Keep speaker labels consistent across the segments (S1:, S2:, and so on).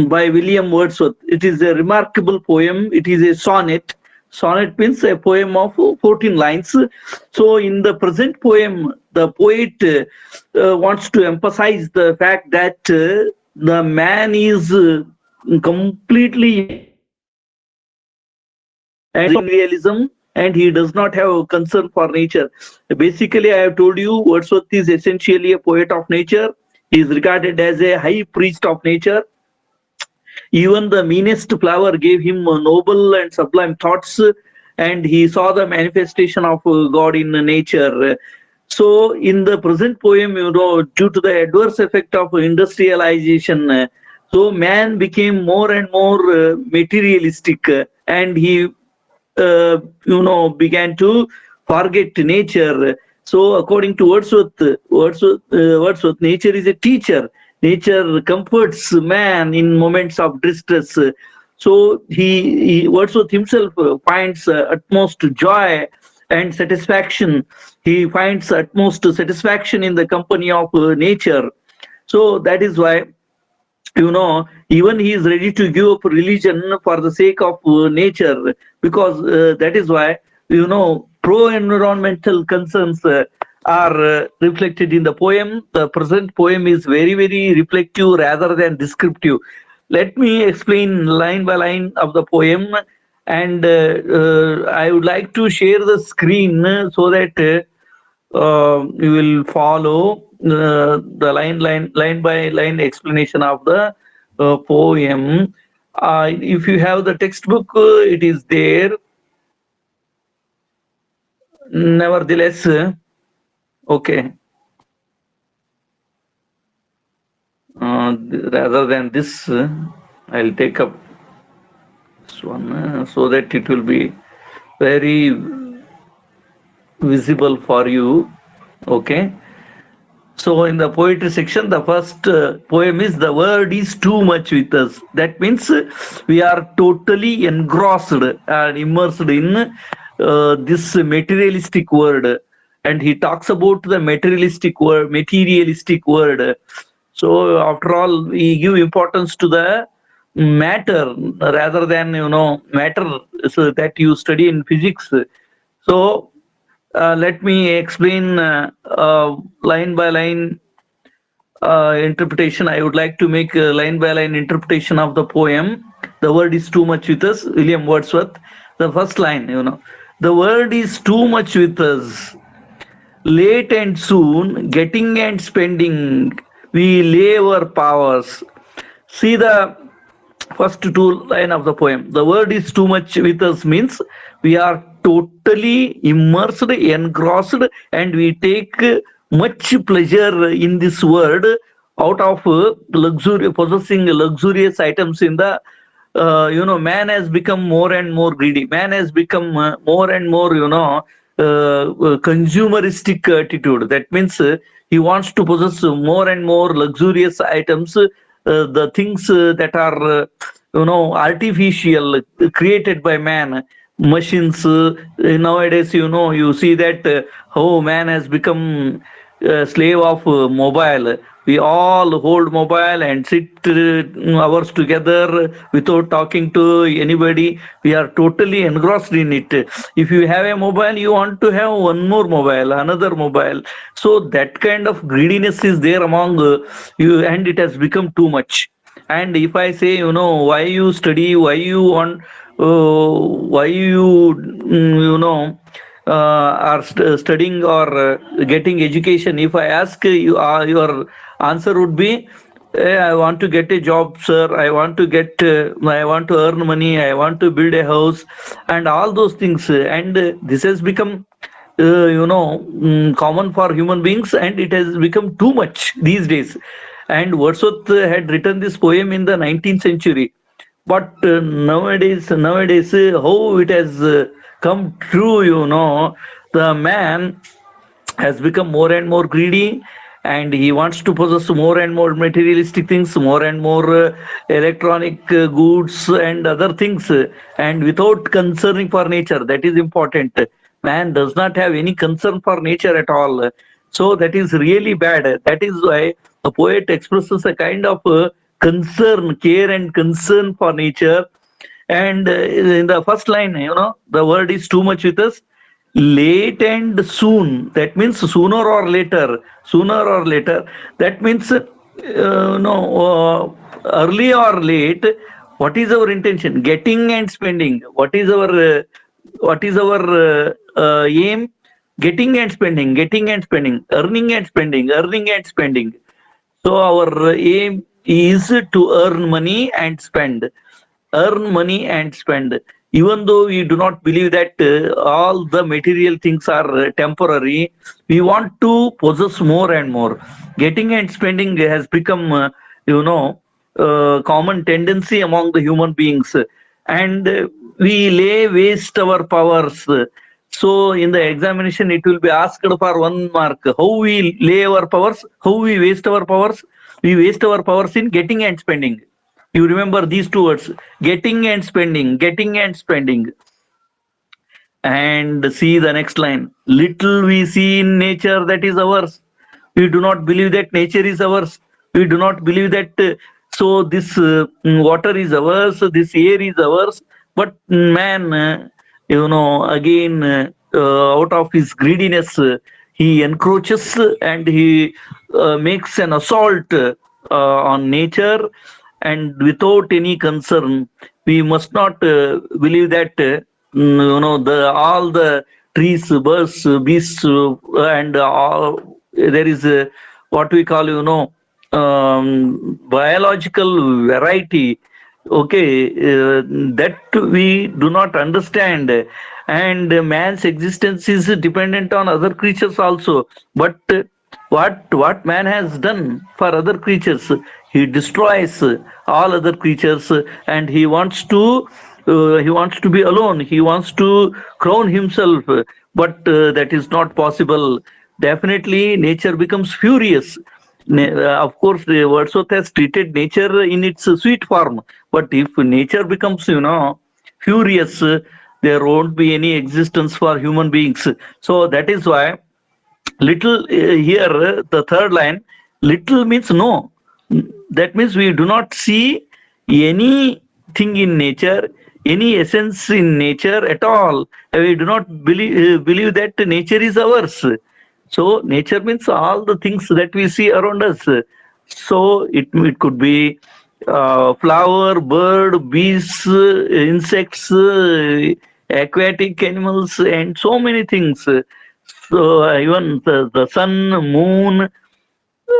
S1: by William Wordsworth. It is a remarkable poem. It is a sonnet. Sonnet means a poem of 14 lines. So in the present poem, the poet wants to emphasize the fact that the man is completely and realism, and he does not have concern for nature. Basically, I have told you, Wordsworth is essentially a poet of nature. He is regarded as a high priest of nature. Even the meanest flower gave him noble and sublime thoughts, and he saw the manifestation of God in nature. So, in the present poem, due to the adverse effect of industrialization, so man became more and more materialistic, and he, began to forget nature. So, according to Wordsworth, nature is a teacher. Nature comforts man in moments of distress. So Wordsworth himself finds utmost joy and satisfaction. He finds utmost satisfaction in the company of nature. So that is why, even he is ready to give up religion for the sake of nature, because that is why, pro-environmental concerns are reflected in the poem. The present poem is very, very reflective rather than descriptive. Let me explain line by line of the poem, and I would like to share the screen so that you will follow the line by line explanation of the poem. If you have the textbook, it is there. Nevertheless, okay. Rather than this, I'll take up this one so that it will be very visible for you. Okay. So in the poetry section, the first poem is "The word is too much with us." That means we are totally engrossed and immersed in this materialistic word. And he talks about the materialistic word. So after all, we give importance to the matter rather than matter, so that you study in physics. So let me explain line by line interpretation. I would like to make a line by line interpretation of the poem. The word is too much with us, William Wordsworth. The first line, the word is too much with us. Late and soon, getting and spending, we lay our powers. See the first two line of the poem. The word is too much with us means we are totally immersed, engrossed, and we take much pleasure in this word out of luxury, possessing luxurious items in the man has become more and more greedy. Man has become more and more, consumeristic attitude. That means he wants to possess more and more luxurious items, the things that are, artificial, created by man. Machines, nowadays, you see that how man has become slave of mobile. We all hold mobile and sit hours together without talking to anybody. We are totally engrossed in it. If you have a mobile, you want to have one more mobile, another mobile. So that kind of greediness is there among you, and it has become too much. And if I say, why you study, why you want, why you, are studying or getting education, if I ask you, your answer would be, I want to get a job, sir. I want to I want to earn money. I want to build a house, and all those things. And this has become, common for human beings, and it has become too much these days. And Wordsworth had written this poem in the 19th century. But nowadays, how it has come true, the man has become more and more greedy, and he wants to possess more and more materialistic things, more and more electronic goods and other things, and without concerning for nature. That is important. Man does not have any concern for nature at all. So that is really bad. That is why the poet expresses a kind of concern, care and concern for nature. And in the first line, the word is too much with us. Late and soon. That means sooner or later. Sooner or later. That means no, early or late. What is our intention? Getting and spending. What is our aim? Getting and spending. Getting and spending. Earning and spending. Earning and spending. So our aim is to earn money and spend. Earn money and spend. Even though we do not believe that all the material things are temporary, we want to possess more and more. Getting and spending has become, common tendency among the human beings, and we lay waste our powers. So in the examination, it will be asked for 1 mark. How we lay our powers? How we waste our powers? We waste our powers in getting and spending. You remember these two words: getting and spending, getting and spending. And see the next line: little we see in nature that is ours. We do not believe that nature is ours. We do not believe that so this water is ours, this air is ours. But man, again, out of his greediness, he encroaches and he makes an assault on nature. And without any concern, we must not believe that the all the trees, birds, beasts, and there is what we call biological variety. Okay, that we do not understand, and man's existence is dependent on other creatures also. But what man has done for other creatures? He destroys all other creatures, and he wants to be alone. He wants to crown himself, but that is not possible. Definitely, nature becomes furious. Of course, the Wordsworth has treated nature in its sweet form, but if nature becomes, furious, there won't be any existence for human beings. So that is why little here, the third line, little means no. That means we do not see anything in nature, any essence in nature at all. We do not believe that nature is ours. So nature means all the things that we see around us. So it could be flower, bird, beasts, insects, aquatic animals, and so many things. So even the sun, moon,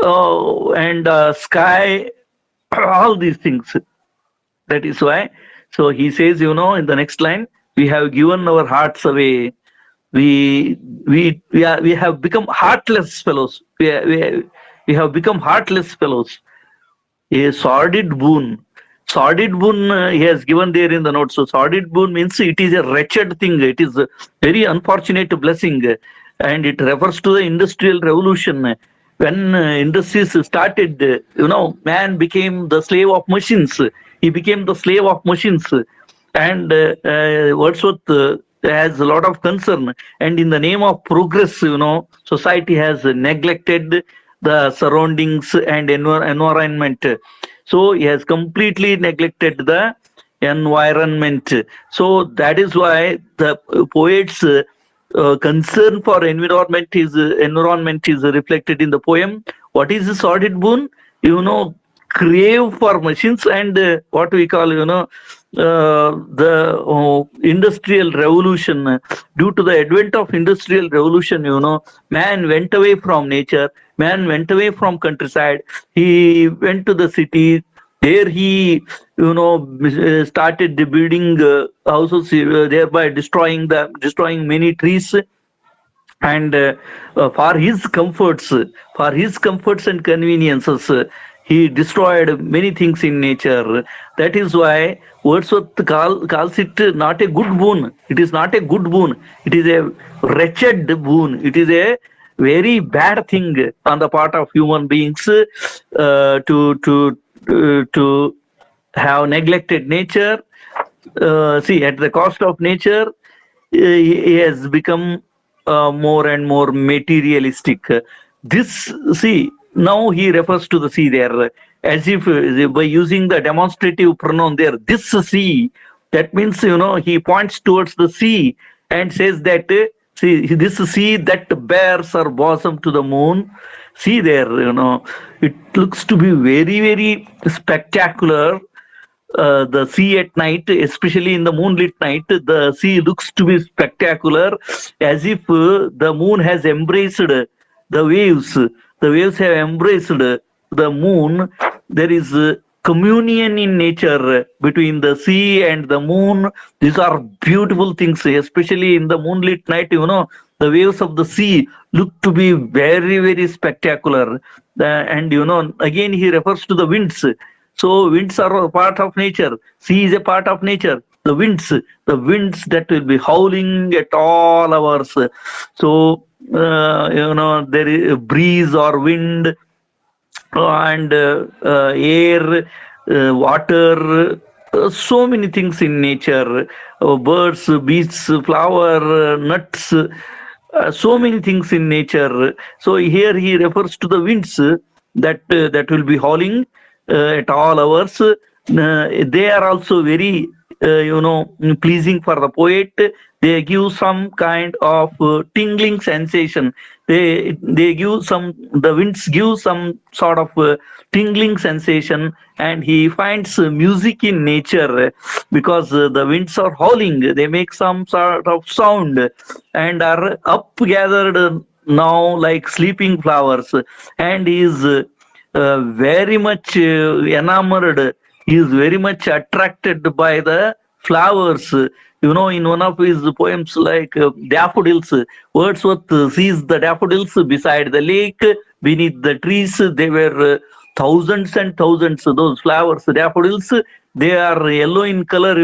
S1: and sky, all these things. That is why. So he says, in the next line, we have given our hearts away. We have become heartless fellows. We have become heartless fellows. A sordid boon. Sordid boon he has given there in the note. So sordid boon means it is a wretched thing. It is a very unfortunate blessing, and it refers to the industrial revolution. When industries started, man became the slave of machines. He became the slave of machines, and Wordsworth has a lot of concern. And in the name of progress, society has neglected the surroundings and environment. So he has completely neglected the environment. So that is why the poet's concern for environment is reflected in the poem. What is the sordid boon? Crave for machines, and what we call the industrial revolution. Due to the advent of industrial revolution, man went away from nature. Man went away from countryside. He went to the city. There he started building houses, thereby destroying many trees. And for his comforts and conveniences, he destroyed many things in nature. That is why Wordsworth calls it not a good boon. It is not a good boon. It is a wretched boon. It is a very bad thing on the part of human beings, to have neglected nature. See, at the cost of nature, he has become more and more materialistic. This, see, now he refers to the sea there. as if by using the demonstrative pronoun there, this sea. That means, he points towards the sea and says that, see, this sea that bears her bosom to the moon. See there, it looks to be very, very spectacular. The sea at night, especially in the moonlit night, the sea looks to be spectacular, as if the moon has embraced the waves. The waves have embraced the moon. There is communion in nature between the sea and the moon. These are beautiful things, especially in the moonlit night. The waves of the sea look to be very, very spectacular. And again, he refers to the winds. So winds are a part of nature. Sea is a part of nature. The winds that will be howling at all hours. So there is a breeze or wind, and air, water, so many things in nature, birds, beasts, flower, nuts, so many things in nature. So here he refers to the winds that will be howling at all hours. They are also very pleasing for the poet. They give some kind of tingling sensation. They give some, the winds give some sort of tingling sensation, and he finds music in nature, because the winds are howling. They make some sort of sound and are up gathered now like sleeping flowers, and is very much enamored. He is very much attracted by the flowers. In one of his poems, like daffodils, Wordsworth sees the daffodils beside the lake, beneath the trees. They were thousands and thousands. Those flowers, daffodils, they are yellow in color.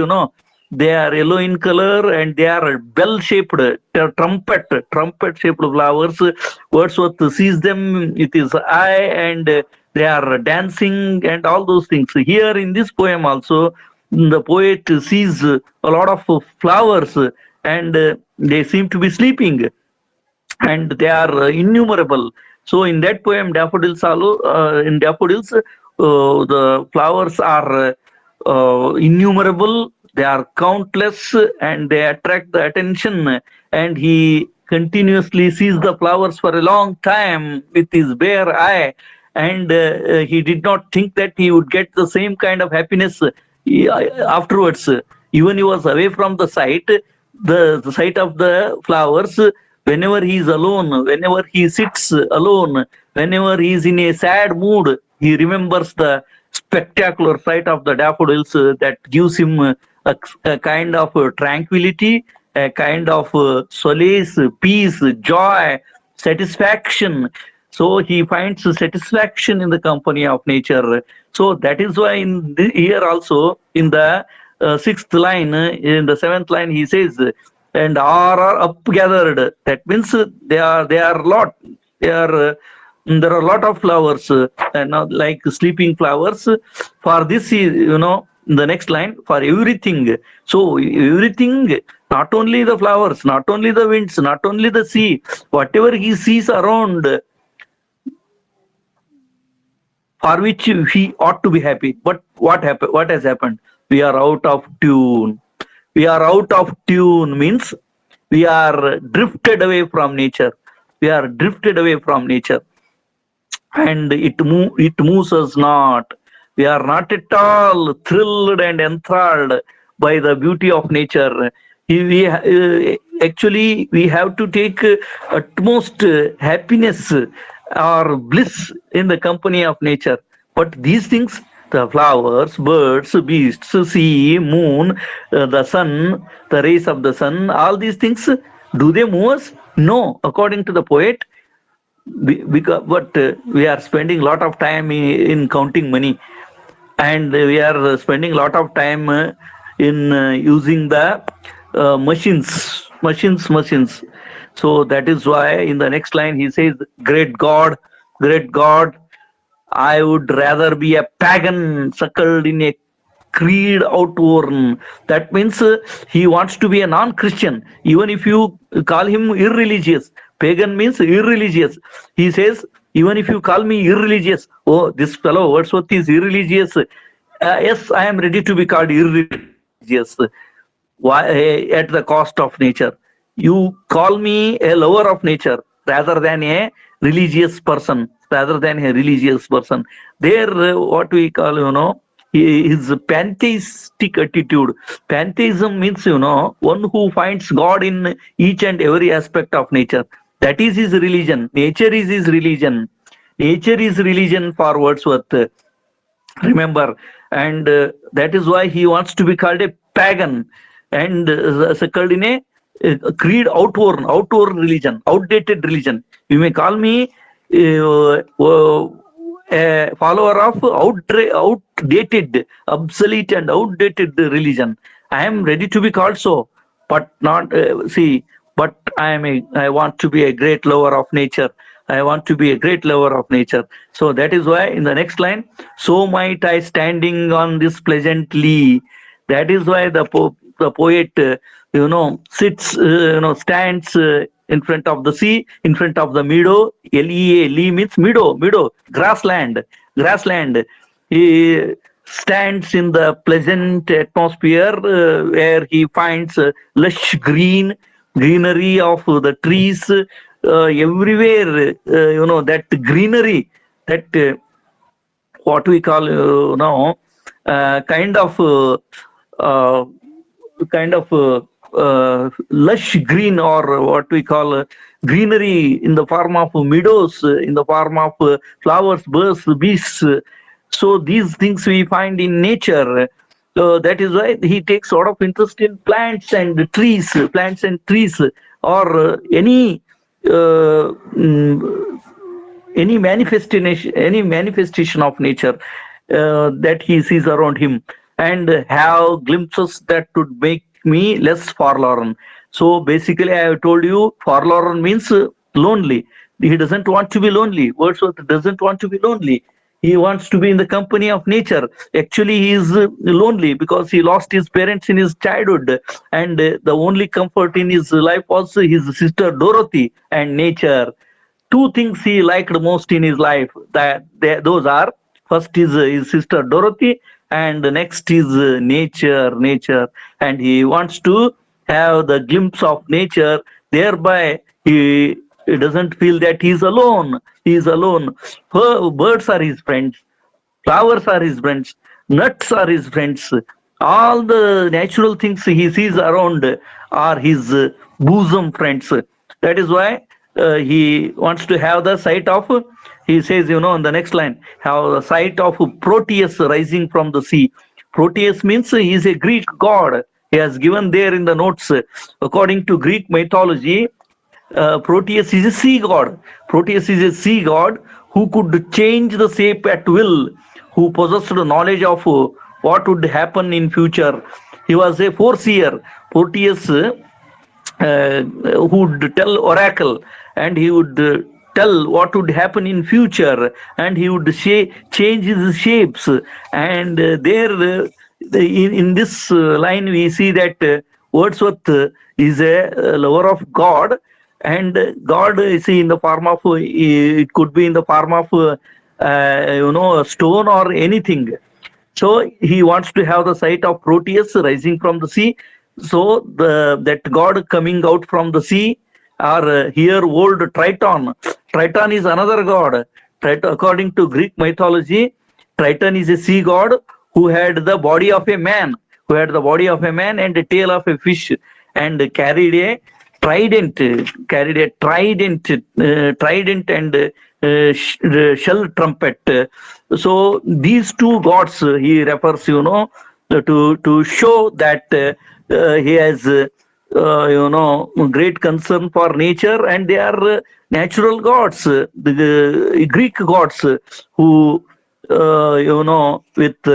S1: They are yellow in color, and they are bell-shaped, trumpet-shaped flowers. Wordsworth sees them with his eye, and they are dancing and all those things. Here in this poem also, the poet sees a lot of flowers, and they seem to be sleeping, and they are innumerable. So in that poem, in daffodils, the flowers are innumerable. They are countless, and they attract the attention. And he continuously sees the flowers for a long time with his bare eye, and he did not think that he would get the same kind of happiness afterwards. Even he was away from the sight, the sight of the flowers. Whenever he is alone, whenever he sits alone, whenever he is in a sad mood, he remembers the spectacular sight of the daffodils that gives him a kind of tranquility, a kind of solace, peace, joy, satisfaction. So he finds satisfaction in the company of nature. So that is why here also, in the sixth line, in the seventh line, he says, and are up gathered. That means they are a lot. They are there are a lot of flowers, and like sleeping flowers. For this, the next line, for everything. So everything, not only the flowers, not only the winds, not only the sea, whatever he sees around, for which he ought to be happy. But what happened? What has happened? We are out of tune. We are out of tune means we are drifted away from nature. We are drifted away from nature, and it moves us not. We are not at all thrilled and enthralled by the beauty of nature. Actually, we have to take utmost happiness or bliss in the company of nature. But these things, the flowers, birds, beasts, sea, moon, the sun, the rays of the sun, all these things, do they move us? No, according to the poet. But we are spending a lot of time in counting money, and we are spending a lot of time in using the machines. So that is why in the next line he says, great God, I would rather be a pagan suckled in a creed outworn. That means he wants to be a non-Christian, even if you call him irreligious. Pagan means irreligious. He says Even if you call me irreligious, oh, this fellow Wordsworth is irreligious. Yes, I am ready to be called irreligious. Why, at the cost of nature? You call me a lover of nature rather than a religious person, rather than a religious person. There, what we call, his pantheistic attitude. Pantheism means, one who finds God in each and every aspect of nature. That is his religion. Nature is his religion. Nature is religion for Wordsworth, remember. And that is why he wants to be called a pagan, and called in a creed, outworn religion, outdated religion. You may call me a follower of outdated, obsolete and outdated religion. I am ready to be called so, but not see. But I want to be a great lover of nature. I want to be a great lover of nature. So that is why in the next line, so might I standing on this pleasantly. That is why the poet, sits, stands in front of the sea, in front of the meadow. Lea, Lee means meadow, grassland. He stands in the pleasant atmosphere where he finds lush greenery of the trees everywhere. That greenery, that what we call now kind of uh, lush green, or what we call greenery in the form of meadows, in the form of flowers, birds, beasts. So these things we find in nature. So that is why he takes sort of interest in plants and trees, or any manifestation of nature that he sees around him, and have glimpses that would make me less forlorn. So basically, I have told you, forlorn means lonely. He doesn't want to be lonely. Wordsworth doesn't want to be lonely. He wants to be in the company of nature. Actually, he is lonely because he lost his parents in his childhood, and the only comfort in his life was his sister Dorothy and nature. Two things he liked most in his life. Those are, first is his sister Dorothy, and the next is nature. And he wants to have the glimpse of nature. Thereby, he doesn't feel that he is alone. He is alone. Birds are his friends. Flowers are his friends. Nuts are his friends. All the natural things he sees around are his bosom friends. That is why he wants to have the sight of, he says, in the next line, have the sight of Proteus rising from the sea. Proteus means he is a Greek god. He has given there in the notes, according to Greek mythology, Proteus is a sea god. Proteus is a sea god who could change the shape at will, who possessed the knowledge of what would happen in future. He was a foreseer. Proteus who would tell oracle, and he would tell what would happen in future, and he would change his shapes. And in this line we see that Wordsworth is a lover of God, and God is in the form of, it could be in the form of a stone or anything. So he wants to have the sight of Proteus rising from the sea. So that god coming out from the sea, or here old Triton. Triton is another god. According to Greek mythology, Triton is a sea god who had the body of a man, and the tail of a fish, and carried a trident and shell trumpet. So these two gods he refers, to show that he has great concern for nature, and they are natural gods, the Greek gods, who with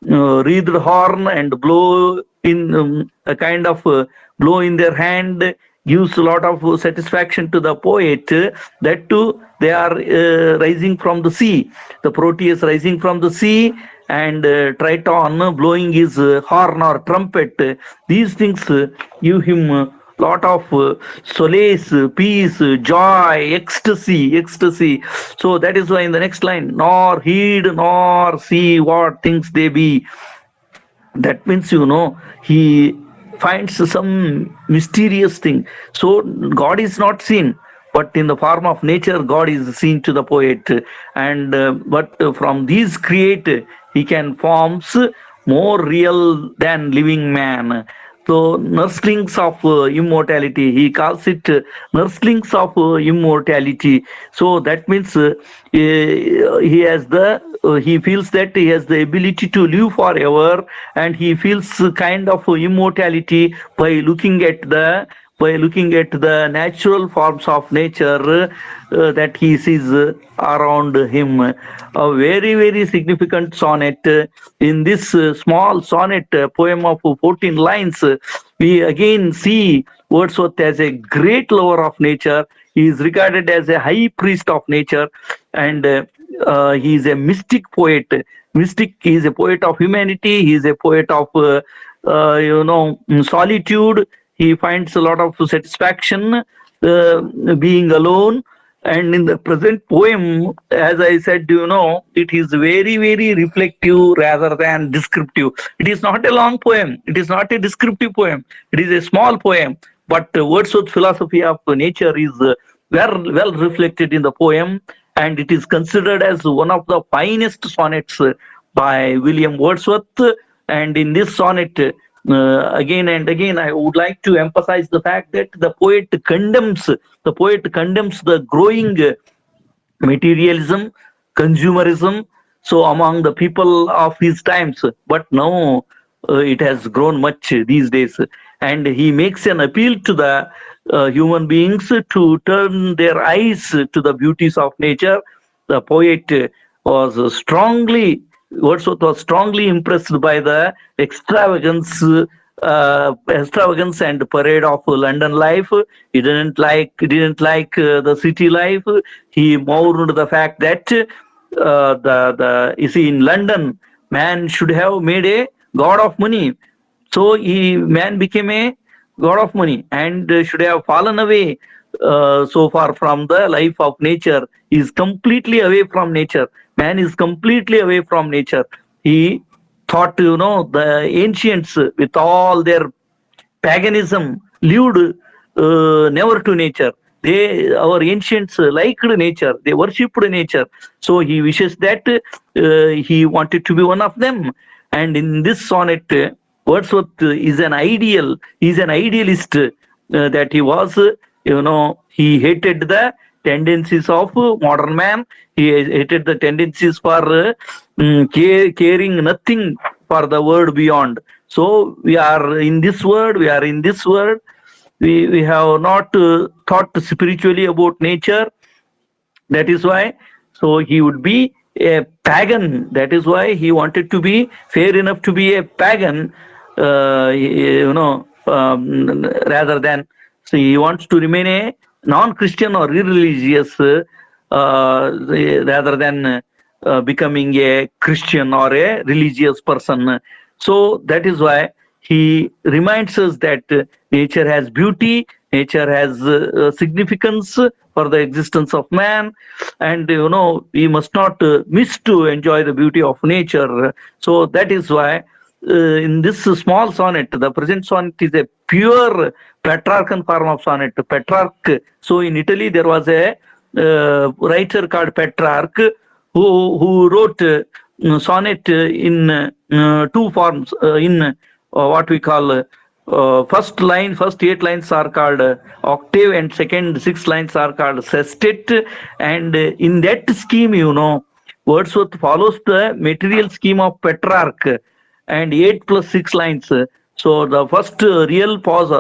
S1: wreathed horn and blow in a kind of blow in their hand, gives a lot of satisfaction to the poet. That too, they are rising from the sea. The Proteus rising from the sea, and Triton blowing his horn or trumpet. These things give him a lot of solace, peace, joy, ecstasy. So that is why in the next line, nor heed nor see what things they be. That means, he finds some mysterious thing. So God is not seen, but in the form of nature God is seen to the poet. And but from these create he can forms more real than living man. So nurslings of immortality, he calls it nurslings of immortality. So that means he has the he feels that he has the ability to live forever, and he feels kind of immortality by looking at the natural forms of nature that he sees around him. A very, very significant sonnet. In this small sonnet poem of 14 lines, we again see Wordsworth as a great lover of nature. He is regarded as a high priest of nature, and he is a mystic poet. Mystic, he is a poet of humanity. He is a poet of solitude. He finds a lot of satisfaction being alone. And in the present poem, as I said, it is very, very reflective rather than descriptive. It is not a long poem. It is not a descriptive poem. It is a small poem. But Wordsworth's philosophy of nature is well reflected in the poem, and it is considered as one of the finest sonnets by William Wordsworth. And in this sonnet, again and again, I would like to emphasize the fact that the poet condemns the growing materialism, consumerism, so among the people of his times. But now it has grown much these days, and he makes an appeal to the human beings to turn their eyes to the beauties of nature. The poet was strongly Wordsworth was strongly impressed by the extravagance and parade of London life. He didn't like the city life. He mourned the fact that the you see, in London, man should have made a god of money. So man became a god of money and should have fallen away so far from the life of nature. He is completely away from nature. Man is completely away from nature. He thought, the ancients with all their paganism lived never to nature. Our ancients liked nature. They worshipped nature. So he wishes that he wanted to be one of them. And in this sonnet, Wordsworth is an ideal. He's an idealist that he was. He hated the tendencies of modern man. He hated the tendencies for caring nothing for the world beyond. So we are in this world. We are in this world. We have not thought spiritually about nature. That is why. So he would be a pagan. That is why he wanted to be fair enough to be a pagan, rather than. So he wants to remain a non-Christian or irreligious rather than becoming a Christian or a religious person. So that is why he reminds us that nature has beauty, nature has significance for the existence of man, and we must not miss to enjoy the beauty of nature. So that is why in this small sonnet, the present sonnet is a pure Petrarchan form of sonnet. Petrarch. So in Italy there was a writer called Petrarch who wrote sonnet in two forms. In what we call first 8 lines are called octave, and second 6 lines are called sestet. And in that scheme, Wordsworth follows the material scheme of Petrarch, and 8 plus 6 lines. So the first real pause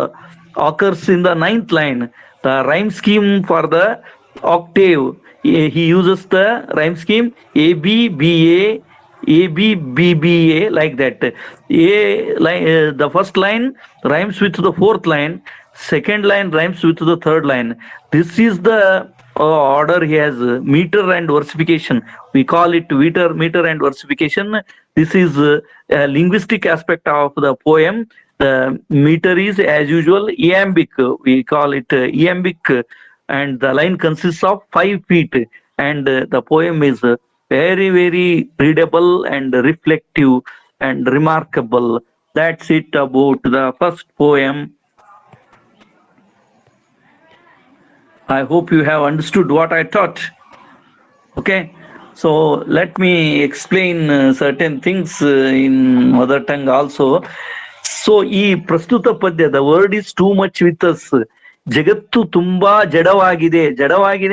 S1: occurs in the ninth line. The rhyme scheme for the octave, he uses the rhyme scheme A B B A. A B B B A, like that. A line, the first line rhymes with the fourth line. Second line rhymes with the third line. This is the order he has. Meter and versification. We call it meter and versification. This is a linguistic aspect of the poem, Meter is as usual iambic. We call it iambic, and the line consists of 5 feet. And the poem is very, very readable and reflective and remarkable. That's it about the first poem. I hope you have understood what I taught. Okay, so let me explain certain things in mother tongue also. So ಈ ಪ್ರಸ್ತುತ ಪದ್ಯ, the word is two much with us. ಜಗತ್ತು ತುಂಬಾ ಜಡವಾಗಿದೆ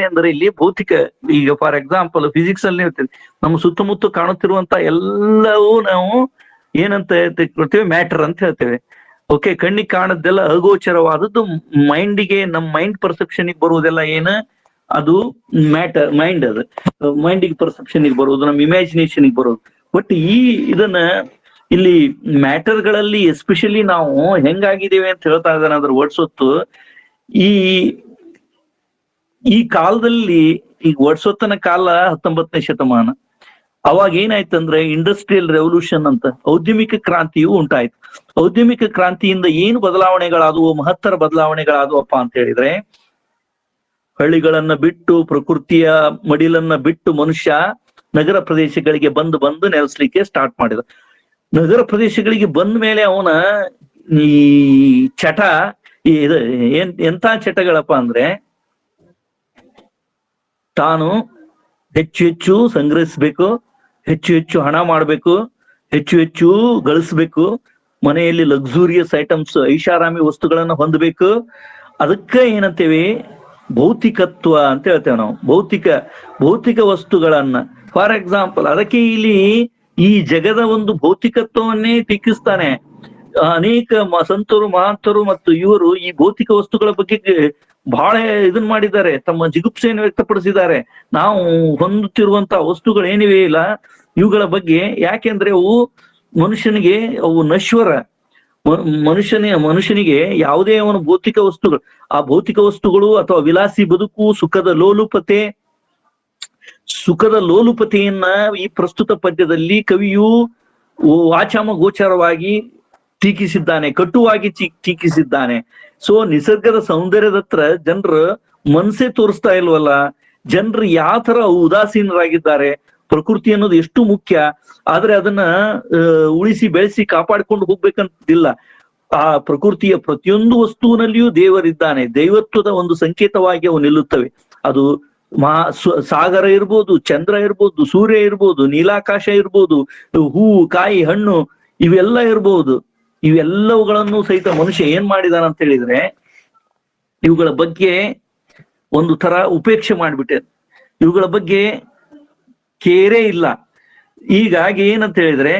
S1: ಅಂದ್ರೆ ಇಲ್ಲಿ ಭೌತಿಕ. ಈಗ for example physics ಅಲ್ಲಿ ಹೇಳ್ತೀವಿ, ನಮ್ಮ ಸುತ್ತಮುತ್ತ ಕಾಣುತ್ತಿರುವಂತ ಎಲ್ಲವೂ ನಾವು ಏನಂತ ಹೇಳ್ತೇವೆ, ಮ್ಯಾಟರ್ ಅಂತ ಹೇಳ್ತೇವೆ. ಓಕೆ, ಕಣ್ಣಿಗೆ ಕಾಣದ್ದೆಲ್ಲ ಅಗೋಚರವಾದದ್ದು. ಮೈಂಡಿಗೆ, ನಮ್ಮ ಮೈಂಡ್ ಪರ್ಸೆಪ್ಷನ್ ಬರುವುದೆಲ್ಲ ಏನು, ಅದು ಮ್ಯಾಟರ್. ಮೈಂಡ್, ಅದು ಮೈಂಡಿಗೆ ಪರ್ಸೆಪ್ಷನ್ ಬರೋದು, ನಮ್ಮ ಇಮ್ಯಾಜಿನೇಷನ್ ಬರೋದು. ಬಟ್ ಇದನ್ನ ಇಲ್ಲಿ ಮ್ಯಾಟರ್ಗಳಲ್ಲಿ ಎಸ್ಪೆಷಲಿ ನಾವು ಹೆಂಗಾಗಿದ್ದೇವೆ ಅಂತ ಹೇಳ್ತಾ ಇದ್ದಾನೆ ಅದ್ರ ವರ್ಡ್ಸ್ವರ್ತ್. ಈ ಕಾಲದಲ್ಲಿ, ಈಗ ವರ್ಡ್ಸ್ವರ್ತನ ಕಾಲ 19ನೇ ಶತಮಾನ. ಅವಾಗ ಏನಾಯ್ತಂದ್ರೆ ಇಂಡಸ್ಟ್ರಿಯಲ್ ರೆವಲ್ಯೂಷನ್ ಅಂತ, ಔದ್ಯಮಿಕ ಕ್ರಾಂತಿಯು ಉಂಟಾಯ್ತು. ಔದ್ಯಮಿಕ ಕ್ರಾಂತಿಯಿಂದ ಏನು ಬದಲಾವಣೆಗಳಾದವು, ಮಹತ್ತರ ಬದಲಾವಣೆಗಳಾದವಪ್ಪ ಅಂತ ಹೇಳಿದ್ರೆ, ಹಳ್ಳಿಗಳನ್ನ ಬಿಟ್ಟು, ಪ್ರಕೃತಿಯ ಮಡಿಲನ್ನ ಬಿಟ್ಟು ಮನುಷ್ಯ ನಗರ ಪ್ರದೇಶಗಳಿಗೆ ಬಂದು ನೆಲೆಸ್ಲಿಕ್ಕೆ ಸ್ಟಾರ್ಟ್ ಮಾಡಿದ. ನಗರ ಪ್ರದೇಶಗಳಿಗೆ ಬಂದ ಮೇಲೆ ಅವನ ಈ ಚಟ, ಎಂತ ಚಟಗಳಪ್ಪ ಅಂದ್ರೆ, ತಾನು ಹೆಚ್ಚು ಸಂಗ್ರಹಿಸ್ಬೇಕು, ಹೆಚ್ಚು ಹಣ ಮಾಡ್ಬೇಕು, ಹೆಚ್ಚು ಗಳಿಸ್ಬೇಕು, ಮನೆಯಲ್ಲಿ ಲಕ್ಸುರಿಯಸ್ ಐಟಮ್ಸ್, ಐಷಾರಾಮಿ ವಸ್ತುಗಳನ್ನ ಹೊಂದಬೇಕು. ಅದಕ್ಕೆ ಏನಂತೇವೆ, ಭೌತಿಕತ್ವ ಅಂತ ಹೇಳ್ತೇವೆ ನಾವು. ಭೌತಿಕ ವಸ್ತುಗಳನ್ನ, ಫಾರ್ ಎಕ್ಸಾಂಪಲ್, ಅದಕ್ಕೆ ಇಲ್ಲಿ ಈ ಜಗದ ಒಂದು ಭೌತಿಕತ್ವವನ್ನೇ ಟೀಕಿಸ್ತಾನೆ. ಅನೇಕ ಸಂತರು, ಮಹಾಂತರು ಮತ್ತು ಇವರು ಈ ಭೌತಿಕ ವಸ್ತುಗಳ ಬಗ್ಗೆ ಬಹಳ ಇದನ್ ಮಾಡಿದ್ದಾರೆ, ತಮ್ಮ ಜಿಗುಪ್ಸೆಯನ್ನು ವ್ಯಕ್ತಪಡಿಸಿದ್ದಾರೆ. ನಾವು ಹೊಂದುತ್ತಿರುವಂತಹ ವಸ್ತುಗಳು ಏನಿವೆ ಇಲ್ಲ, ಇವುಗಳ ಬಗ್ಗೆ. ಯಾಕೆಂದ್ರೆ ಅವು ನಶ್ವರ. ಮನುಷ್ಯನಿಗೆ ಯಾವುದೇ ಅವನ ಭೌತಿಕ ವಸ್ತುಗಳು, ಆ ಭೌತಿಕ ವಸ್ತುಗಳು ಅಥವಾ ವಿಲಾಸಿ ಬದುಕು, ಸುಖದ ಲೋಲುಪತೆಯನ್ನ ಈ ಪ್ರಸ್ತುತ ಪದ್ಯದಲ್ಲಿ ಕವಿಯು ವಾಚಾಮ ಗೋಚರವಾಗಿ ಟೀಕಿಸಿದ್ದಾನೆ, ಕಟುವಾಗಿ ಟೀಕಿಸಿದ್ದಾನೆ. ಸೊ ನಿಸರ್ಗದ ಸೌಂದರ್ಯದತ್ರ ಜನರು ಮನಸ್ಸೇ ತೋರಿಸ್ತಾ ಇಲ್ವಲ್ಲ, ಜನರು ಯಾವ ತರ ಉದಾಸೀನರಾಗಿದ್ದಾರೆ. ಪ್ರಕೃತಿ ಅನ್ನೋದು ಎಷ್ಟು ಮುಖ್ಯ, ಆದ್ರೆ ಅದನ್ನ ಉಳಿಸಿ ಬೆಳೆಸಿ ಕಾಪಾಡಿಕೊಂಡು ಹೋಗ್ಬೇಕಂತಿಲ್ಲ. ಆ ಪ್ರಕೃತಿಯ ಪ್ರತಿಯೊಂದು ವಸ್ತುವಿನಲ್ಲಿಯೂ ದೇವರಿದ್ದಾನೆ. ದೈವತ್ವದ ಒಂದು ಸಂಕೇತವಾಗಿ ಅವು ನಿಲ್ಲುತ್ತವೆ. ಅದು ಸಾಗರ ಇರ್ಬೋದು, ಚಂದ್ರ ಇರ್ಬೋದು, ಸೂರ್ಯ ಇರ್ಬೋದು, ನೀಲಾಕಾಶ ಇರ್ಬೋದು, ಹೂವು, ಕಾಯಿ, ಹಣ್ಣು, ಇವೆಲ್ಲ ಇರ್ಬೋದು. ಇವೆಲ್ಲವುಗಳನ್ನು ಸಹಿತ ಮನುಷ್ಯ ಏನ್ ಮಾಡಿದಾನ ಅಂತ ಹೇಳಿದ್ರೆ, ಇವುಗಳ ಬಗ್ಗೆ ಒಂದು ತರ ಉಪೇಕ್ಷೆ ಮಾಡ್ಬಿಟ್ಟೆ. ಇವುಗಳ ಬಗ್ಗೆ ಕೇರೇ ಇಲ್ಲ. ಹೀಗಾಗಿ ಏನಂತ ಹೇಳಿದ್ರೆ,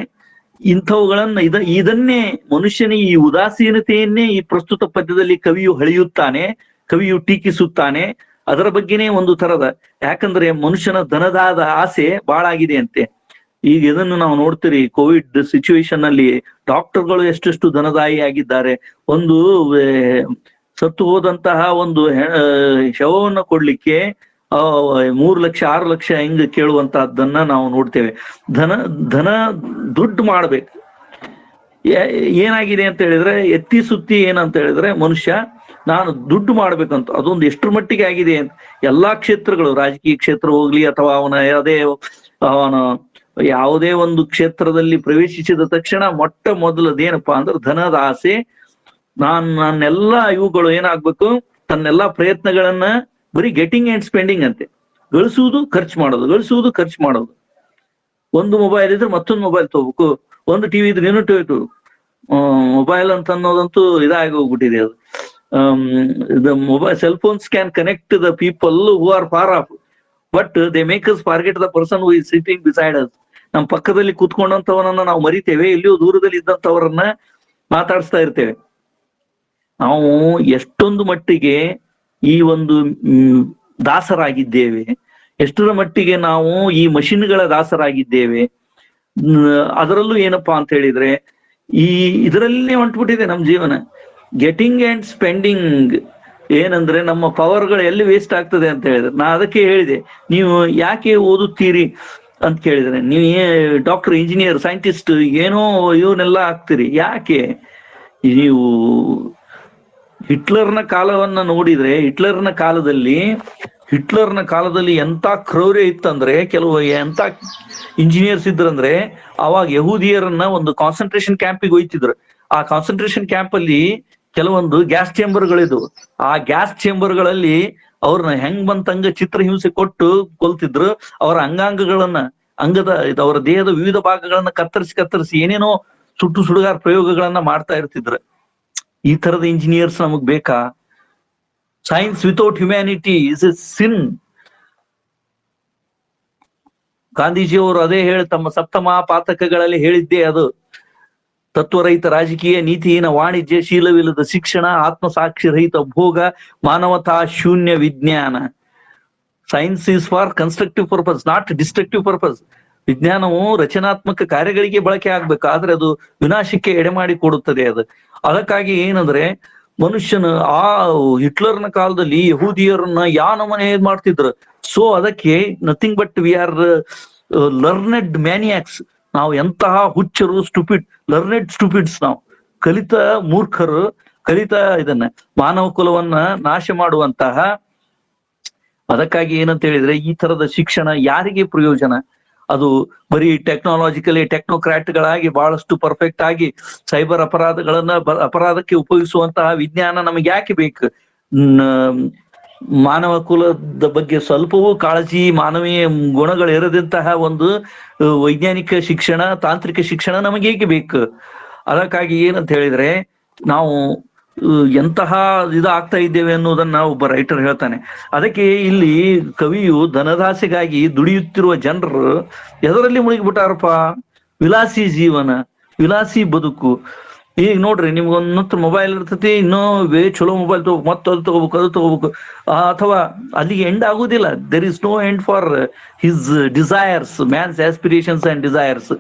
S1: ಇಂಥವುಗಳನ್ನ ಇದನ್ನೇ ಮನುಷ್ಯನ ಈ ಉದಾಸೀನತೆಯನ್ನೇ ಈ ಪ್ರಸ್ತುತ ಪದ್ಯದಲ್ಲಿ ಕವಿಯು ಹಳೆಯುತ್ತಾನೆ, ಕವಿಯು ಟೀಕಿಸುತ್ತಾನೆ. ಅದರ ಬಗ್ಗೆನೇ ಒಂದು ತರದ, ಯಾಕಂದ್ರೆ ಮನುಷ್ಯನ ಧನದಾದ ಆಸೆ ಬಹಳ ಆಗಿದೆ ಅಂತೆ. ಈಗ ಇದನ್ನು ನಾವು ನೋಡ್ತೀರಿ, ಕೋವಿಡ್ ಸಿಚುವೇಶನ್ ಅಲ್ಲಿ ಡಾಕ್ಟರ್ಗಳು ಎಷ್ಟೆಷ್ಟು ಧನದಾಯಿ ಆಗಿದ್ದಾರೆ. ಒಂದು ಸತ್ತು ಹೋದಂತಹ ಒಂದು ಶವವನ್ನು ಕೊಡ್ಲಿಕ್ಕೆ 3 ಲಕ್ಷ 6 ಲಕ್ಷ ಹಿಂಗ್ ಕೇಳುವಂತಹದ್ದನ್ನ ನಾವು ನೋಡ್ತೇವೆ. ದುಡ್ಡು ಮಾಡ್ಬೇಕು. ಏನಾಗಿದೆ ಅಂತ ಹೇಳಿದ್ರೆ, ಎತ್ತಿ ಸುತ್ತಿ ಏನಂತ ಹೇಳಿದ್ರೆ, ಮನುಷ್ಯ ನಾನು ದುಡ್ಡು ಮಾಡ್ಬೇಕಂತ, ಅದೊಂದು ಎಷ್ಟರ ಮಟ್ಟಿಗೆ ಆಗಿದೆ ಅಂತ. ಎಲ್ಲಾ ಕ್ಷೇತ್ರಗಳು, ರಾಜಕೀಯ ಕ್ಷೇತ್ರ ಹೋಗ್ಲಿ ಅಥವಾ ಅವನ ಯಾವುದೇ ಒಂದು ಕ್ಷೇತ್ರದಲ್ಲಿ ಪ್ರವೇಶಿಸಿದ ತಕ್ಷಣ ಮೊಟ್ಟ ಮೊದಲದೇನಪ್ಪಾ ಅಂದ್ರೆ ಧನದ ಆಸೆ. ನನ್ನೆಲ್ಲ ಇವುಗಳು ಏನಾಗ್ಬೇಕು, ತನ್ನೆಲ್ಲಾ ಪ್ರಯತ್ನಗಳನ್ನ ಬರೀ ಗೆಟಿಂಗ್ ಅಂಡ್ ಸ್ಪೆಂಡಿಂಗ್ ಅಂತೆ, ಗಳಿಸುವುದು ಖರ್ಚು ಮಾಡೋದು. ಒಂದು ಮೊಬೈಲ್ ಇದ್ರೆ ಮತ್ತೊಂದು ಮೊಬೈಲ್ ತಗೋಬೇಕು, ಒಂದು ಟಿವಿ ಇದ್ರೆ ಇನ್ನೊಂದು ಟಿವಿ ತಗೋಬೇಕು. ಮೊಬೈಲ್ ಅಂತ ಅನ್ನೋದಂತೂ ಇದಾಗಿ ಹೋಗ್ಬಿಟ್ಟಿದೆ. ಅದು the mobile cell phones can connect the people who are far off, but they make us forget the person who is sitting beside us. ನಮ್ಮ ಪಕ್ಕದಲ್ಲಿ ಕೂತ್ಕೊಂಡಂತವನನ್ನ ನಾವು ಮರಿತೇವೆ, ಎಲ್ಲಿಯೋ ದೂರದಲ್ಲಿ ಇದ್ದಂಥವರನ್ನ ಮಾತಾಡಿಸ್ತಾ ಇರ್ತೇವೆ. ನಾವು ಎಷ್ಟೊಂದು ಮಟ್ಟಿಗೆ ಈ ಒಂದು ದಾಸರಾಗಿದ್ದೇವೆ, ಎಷ್ಟರ ಮಟ್ಟಿಗೆ ನಾವು ಈ ಮಷಿನ್ಗಳ ದಾಸರಾಗಿದ್ದೇವೆ. ಅದರಲ್ಲೂ ಏನಪ್ಪಾ ಅಂತ ಹೇಳಿದ್ರೆ, ಇದರಲ್ಲೇ ಹೊಂಟ್ಬಿಟ್ಟಿದೆ ನಮ್ಮ ಜೀವನ. ಗೆಟಿಂಗ್ ಅಂಡ್ ಸ್ಪೆಂಡಿಂಗ್ ಏನಂದ್ರೆ, ನಮ್ಮ ಪವರ್ಗಳು ಎಲ್ಲಿ ವೇಸ್ಟ್ ಆಗ್ತದೆ ಅಂತ ಹೇಳಿದ್ರೆ, ನಾ ಅದಕ್ಕೆ ಹೇಳಿದೆ, ನೀವು ಯಾಕೆ ಓದುತ್ತೀರಿ ಅಂತ ಕೇಳಿದ್ರೆ, ನೀವು ಡಾಕ್ಟರ್, ಇಂಜಿನಿಯರ್, ಸೈಂಟಿಸ್ಟ್ ಏನೋ ಇವನ್ನೆಲ್ಲ ಆಗ್ತೀರಿ. ಯಾಕೆ ನೀವು ಹಿಟ್ಲರ್ನ ಕಾಲವನ್ನ ನೋಡಿದ್ರೆ ಹಿಟ್ಲರ್ನ ಕಾಲದಲ್ಲಿ ಎಂತ ಕ್ರೌರ್ಯ ಇತ್ತಂದ್ರೆ, ಕೆಲವು ಎಂತ ಇಂಜಿನಿಯರ್ಸ್ ಇದ್ರಂದ್ರೆ, ಅವಾಗ ಯಹೂದಿಯರನ್ನ ಒಂದು ಕಾನ್ಸಂಟ್ರೇಷನ್ ಕ್ಯಾಂಪಿಗೆ ಒಯ್ತಿದ್ರು. ಆ ಕಾನ್ಸಂಟ್ರೇಷನ್ ಕ್ಯಾಂಪ್ ಅಲ್ಲಿ ಕೆಲವೊಂದು ಗ್ಯಾಸ್ ಚೇಂಬರ್ಗಳಿದ್ವು. ಆ ಗ್ಯಾಸ್ ಚೇಂಬರ್ಗಳಲ್ಲಿ ಅವ್ರನ್ನ ಹೆಂಗ್ ಬಂತಂಗ ಚಿತ್ರಹಿಂಸೆ ಕೊಟ್ಟು ಕೊಲ್ತಿದ್ರು. ಅವರ ಅಂಗಾಂಗಗಳನ್ನ, ಅವರ ದೇಹದ ವಿವಿಧ ಭಾಗಗಳನ್ನ ಕತ್ತರಿಸಿ ಏನೇನೋ ಸುಡುಗಾರ ಪ್ರಯೋಗಗಳನ್ನ ಮಾಡ್ತಾ ಇರ್ತಿದ್ರು. ಈ ತರದ ಇಂಜಿನಿಯರ್ಸ್ ನಮಗ್ ಬೇಕಾ? Science without humanity is a sin. ಗಾಂಧೀಜಿಯವರು ಅದೇ ತಮ್ಮ ಸಪ್ತಮ ಪಾತಕಗಳಲ್ಲಿ ಹೇಳಿದ್ದೇ ಅದು. ತತ್ವರಹಿತ ರಾಜಕೀಯ, ನೀತಿಹೀನ ವಾಣಿಜ್ಯ, ಶೀಲವಿಲ್ಲದ ಶಿಕ್ಷಣ, ಆತ್ಮಸಾಕ್ಷಿರಹಿತ ಭೋಗ, ಮಾನವತಾ ಶೂನ್ಯ ವಿಜ್ಞಾನ. Science is for constructive purpose, not destructive purpose. ವಿಜ್ಞಾನವು ರಚನಾತ್ಮಕ ಕಾರ್ಯಗಳಿಗೆ ಬಳಕೆ ಆಗ್ಬೇಕು, ಆದ್ರೆ ಅದು ವಿನಾಶಕ್ಕೆ ಎಡೆಮಾಡಿ ಕೊಡುತ್ತದೆ ಅದು. ಅದಕ್ಕಾಗಿ ಏನಂದ್ರೆ, ಮನುಷ್ಯನ ಆ ಹಿಟ್ಲರ್ನ ಕಾಲದಲ್ಲಿ ಯಹೂದಿಯರನ್ನ ನಮನೆ ಮಾಡ್ತಿದ್ರು. ಸೊ ಅದಕ್ಕೆ nothing but we are learned maniacs. ನಾವು ಎಂತಹ ಹುಚ್ಚರು, ಲರ್ನೆಡ್ ಸ್ಟುಪಿಡ್ಸ್. ನಾವು ಕಲಿತ ಮೂರ್ಖರು, ಇದನ್ನ ಮಾನವ ಕುಲವನ್ನ ನಾಶ ಮಾಡುವಂತಹ. ಅದಕ್ಕಾಗಿ ಏನಂತ ಹೇಳಿದ್ರೆ, ಈ ತರದ ಶಿಕ್ಷಣ ಯಾರಿಗೆ ಪ್ರಯೋಜನ? ಅದು ಬರೀ ಟೆಕ್ನೋಕ್ರಾಟ್ಗಳಾಗಿ ಬಹಳಷ್ಟು ಪರ್ಫೆಕ್ಟ್ ಆಗಿ ಸೈಬರ್ ಅಪರಾಧಕ್ಕೆ ಉಪಯೋಗಿಸುವಂತಹ ವಿಜ್ಞಾನ ನಮಗೆ ಯಾಕೆ ಬೇಕು? ಮಾನವ ಕುಲದ ಬಗ್ಗೆ ಸ್ವಲ್ಪವೂ ಕಾಳಜಿ, ಮಾನವೀಯ ಗುಣಗಳಿರದಂತಹ ಒಂದು ವೈಜ್ಞಾನಿಕ ಶಿಕ್ಷಣ, ತಾಂತ್ರಿಕ ಶಿಕ್ಷಣ ನಮಗೆ ಹೇಗೆ ಬೇಕು? ಅದಕ್ಕಾಗಿ ಏನಂತ ಹೇಳಿದ್ರೆ, ನಾವು ಎಂತಹ ಆಗ್ತಾ ಇದ್ದೇವೆ ಅನ್ನೋದನ್ನ ಒಬ್ಬ ರೈಟರ್ ಹೇಳ್ತಾನೆ. ಅದಕ್ಕೆ ಇಲ್ಲಿ ಕವಿಯು ಧನದಾಸೆಗಾಗಿ ದುಡಿಯುತ್ತಿರುವ ಜನರು ಎದರಲ್ಲಿ ಮುಳುಗಿಬಿಟ್ಟಾರಪ್ಪ? ವಿಲಾಸಿ ಜೀವನ, ವಿಲಾಸಿ ಬದುಕು. ಈಗ ನೋಡ್ರಿ, ನಿಮ್ಗೊಂದು ಮೊಬೈಲ್ ಇರ್ತತಿ, ಇನ್ನೂ ಚಲೋ ಮೊಬೈಲ್ ತಗೋಬೇಕು, ಮತ್ತದು ತಗೋಬೇಕು, ಅಥವಾ ಅಲ್ಲಿಗೆ ಎಂಡ್ ಆಗುದಿಲ್ಲ. There is no end for his desires, man's aspirations and desires.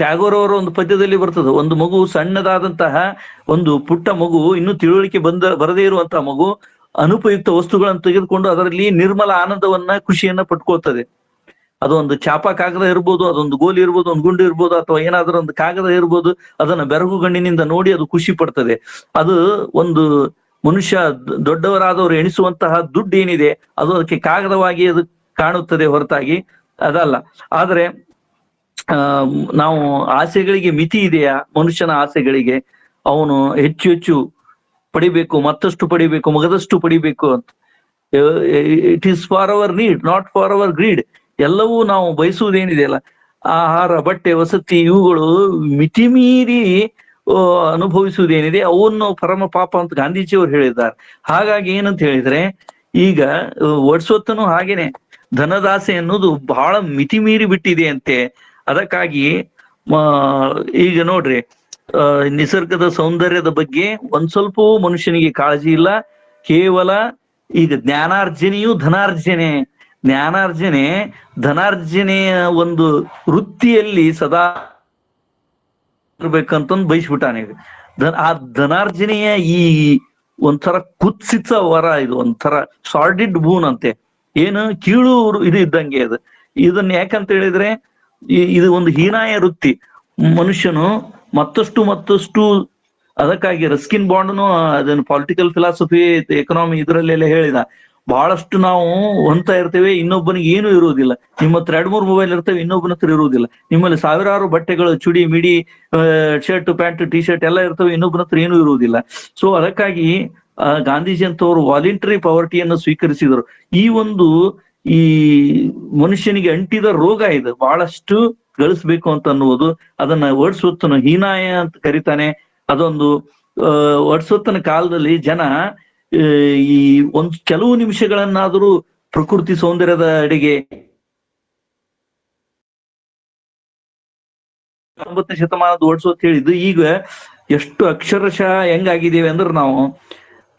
S1: Tagore ಅವರ ಒಂದು ಪದ್ಯದಲ್ಲಿ ಬರ್ತದೆ, ಒಂದು ಮಗು, ಸಣ್ಣದಾದಂತಹ ಒಂದು ಪುಟ್ಟ ಮಗು, ಇನ್ನೂ ತಿಳುವಳಿಕೆ ಬರದೇ ಇರುವಂತಹ ಮಗು, ಅನುಪಯುಕ್ತ ವಸ್ತುಗಳನ್ನು ತೆಗೆದುಕೊಂಡು ಅದರಲ್ಲಿ ನಿರ್ಮಲ ಆನಂದವನ್ನ, ಖುಷಿಯನ್ನ ಪಟ್ಕೊಳ್ತದೆ. ಅದೊಂದು ಚಾಪ ಕಾಗದ ಇರ್ಬೋದು, ಅದೊಂದು ಗೋಲಿ ಇರ್ಬೋದು, ಒಂದು ಗುಂಡು ಇರ್ಬೋದು, ಅಥವಾ ಏನಾದ್ರೂ ಒಂದು ಕಾಗದ ಇರ್ಬೋದು, ಅದನ್ನ ಬೆರಗು ಗಣ್ಣಿನಿಂದ ನೋಡಿ ಅದು ಖುಷಿ ಪಡ್ತದೆ. ಅದು ಒಂದು ಮನುಷ್ಯ, ದೊಡ್ಡವರಾದವರು ಎಣಿಸುವಂತಹ ದುಡ್ಡು ಏನಿದೆ, ಅದು ಅದಕ್ಕೆ ಕಾಗದವಾಗಿ ಅದು ಕಾಣುತ್ತದೆ ಹೊರತಾಗಿ ಅದಲ್ಲ. ಆದ್ರೆ ನಾವು ಆಸೆಗಳಿಗೆ ಮಿತಿ ಇದೆಯಾ? ಮನುಷ್ಯನ ಆಸೆಗಳಿಗೆ ಅವನು ಹೆಚ್ಚು ಹೆಚ್ಚು ಪಡಿಬೇಕು, ಮತ್ತಷ್ಟು ಪಡಿಬೇಕು, ಮಗದಷ್ಟು ಪಡಿಬೇಕು ಅಂತ. It is for our need, not for our greed. ಎಲ್ಲವೂ ನಾವು ಬಯಸುವುದೇನಿದೆಯಲ್ಲ, ಆಹಾರ, ಬಟ್ಟೆ, ವಸತಿ, ಇವುಗಳು ಮಿತಿ ಮೀರಿ ಅನುಭವಿಸುವುದೇನಿದೆ ಅವನ್ನು ಪರಮ ಪಾಪ ಅಂತ ಗಾಂಧೀಜಿಯವರು ಹೇಳಿದ್ದಾರೆ. ಹಾಗಾಗಿ ಏನಂತ ಹೇಳಿದ್ರೆ, ಈಗ ವರ್ಡ್ಸ್ವರ್ತನು ಹಾಗೇನೆ ಧನದಾಸೆ ಅನ್ನೋದು ಬಹಳ ಮಿತಿ ಮೀರಿ ಬಿಟ್ಟಿದೆ ಅಂತೆ. ಅದಕ್ಕಾಗಿ ಈಗ ನೋಡ್ರಿ, ನಿಸರ್ಗದ ಸೌಂದರ್ಯದ ಬಗ್ಗೆ ಒಂದ್ ಸ್ವಲ್ಪವೂ ಮನುಷ್ಯನಿಗೆ ಕಾಳಜಿ ಇಲ್ಲ. ಕೇವಲ ಈಗ ಜ್ಞಾನಾರ್ಜನೆಯು ಧನಾರ್ಜನೆಯ ಒಂದು ವೃತ್ತಿಯಲ್ಲಿ ಸದಾ ಇರ್ಬೇಕಂತಂದು ಬಯಸ್ಬಿಟ್ಟಾನೆ. ಆ ಧನಾರ್ಜನೆಯ ಈ ಒಂಥರ ಕುತ್ಸಿತ ವರ, ಇದು ಒಂಥರ ಸಾರ್ಡಿಡ್ ಬೂನ್ ಅಂತೆ, ಏನು ಕೀಳು ಇದು ಇದ್ದಂಗೆ ಅದು. ಇದನ್ನ ಯಾಕಂತ ಹೇಳಿದ್ರೆ, ಇದು ಒಂದು ಹೀನಾಯ ವೃತ್ತಿ. ಮನುಷ್ಯನು ಮತ್ತಷ್ಟು ಅದಕ್ಕಾಗಿ ರಸ್ಕಿನ್ ಬಾಂಡ್ನು ಅದನ್ನು ಪೊಲಿಟಿಕಲ್ ಫಿಲಾಸಫಿ, ಎಕನಾಮಿ ಇದರಲ್ಲೆಲ್ಲ ಹೇಳಿದ, ಬಹಳಷ್ಟು ನಾವು ಹೊಂತ ಇರ್ತೇವೆ, ಇನ್ನೊಬ್ಬನಿಗೆ ಏನು ಇರುವುದಿಲ್ಲ. ನಿಮ್ಮ ಹತ್ರ 2-3 ಮೊಬೈಲ್ ಇರ್ತೇವೆ, ಇನ್ನೊಬ್ಬನ ಹತ್ರ ಇರುವುದಿಲ್ಲ. ನಿಮ್ಮಲ್ಲಿ ಸಾವಿರಾರು ಬಟ್ಟೆಗಳು, ಚುಡಿ, ಮಿಡಿ, ಶರ್ಟ್, ಪ್ಯಾಂಟ್, ಟಿ ಶರ್ಟ್ ಎಲ್ಲ ಇರ್ತವೆ, ಇನ್ನೊಬ್ಬನ ಹತ್ರ ಏನೂ ಇರುವುದಿಲ್ಲ. ಸೊ ಅದಕ್ಕಾಗಿ ಗಾಂಧೀಜಿ ಅಂತವರು ವಾಲಂಟರಿ ಪಾವರ್ಟಿಯನ್ನು ಸ್ವೀಕರಿಸಿದರು. ಈ ಮನುಷ್ಯನಿಗೆ ಅಂಟಿದ ರೋಗ ಇದು, ಬಹಳಷ್ಟು ಗಳಿಸ್ಬೇಕು ಅಂತ ಅನ್ನುವುದು. ಅದನ್ನ ವರ್ಡ್ಸ್ವರ್ತನು ಹೀನಾಯ ಅಂತ ಕರೀತಾನೆ. ಅದೊಂದು ವರ್ಡ್ಸ್ವರ್ತನ ಕಾಲದಲ್ಲಿ ಜನ ಈ ಕೆಲವು ನಿಮಿಷಗಳನ್ನಾದರೂ ಪ್ರಕೃತಿ ಸೌಂದರ್ಯದ ಅಡಿಗೆ 19ನೇ ಶತಮಾನದ ವರ್ಡ್ಸ್ವರ್ತ್ ಹೇಳಿದ್ದು. ಈಗ ಎಷ್ಟು ಅಕ್ಷರಶಃ ಹೆಂಗಾಗಿದ್ದೇವೆ ಅಂದ್ರೆ, ನಾವು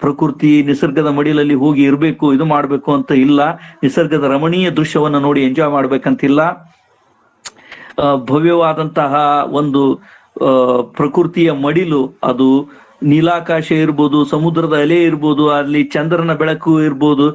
S1: ಪ್ರಕೃತಿ, ನಿಸರ್ಗದ ಮಡಿಲಲ್ಲಿ ಹೋಗಿ ಇರ್ಬೇಕು, ಇದು ಮಾಡ್ಬೇಕು ಅಂತ ಇಲ್ಲ. ನಿಸರ್ಗದ ರಮಣೀಯ ದೃಶ್ಯವನ್ನ ನೋಡಿ ಎಂಜಾಯ್ ಮಾಡ್ಬೇಕಂತಿಲ್ಲ. ಭವ್ಯವಾದಂತಹ ಒಂದು ಪ್ರಕೃತಿಯ ಮಡಿಲು, ಅದು ನೀಲಾಕಾಶ ಇರ್ಬೋದು, ಸಮುದ್ರದ ಅಲೆ ಇರ್ಬೋದು, ಅಲ್ಲಿ ಚಂದ್ರನ ಬೆಳಕು ಇರ್ಬೋದು,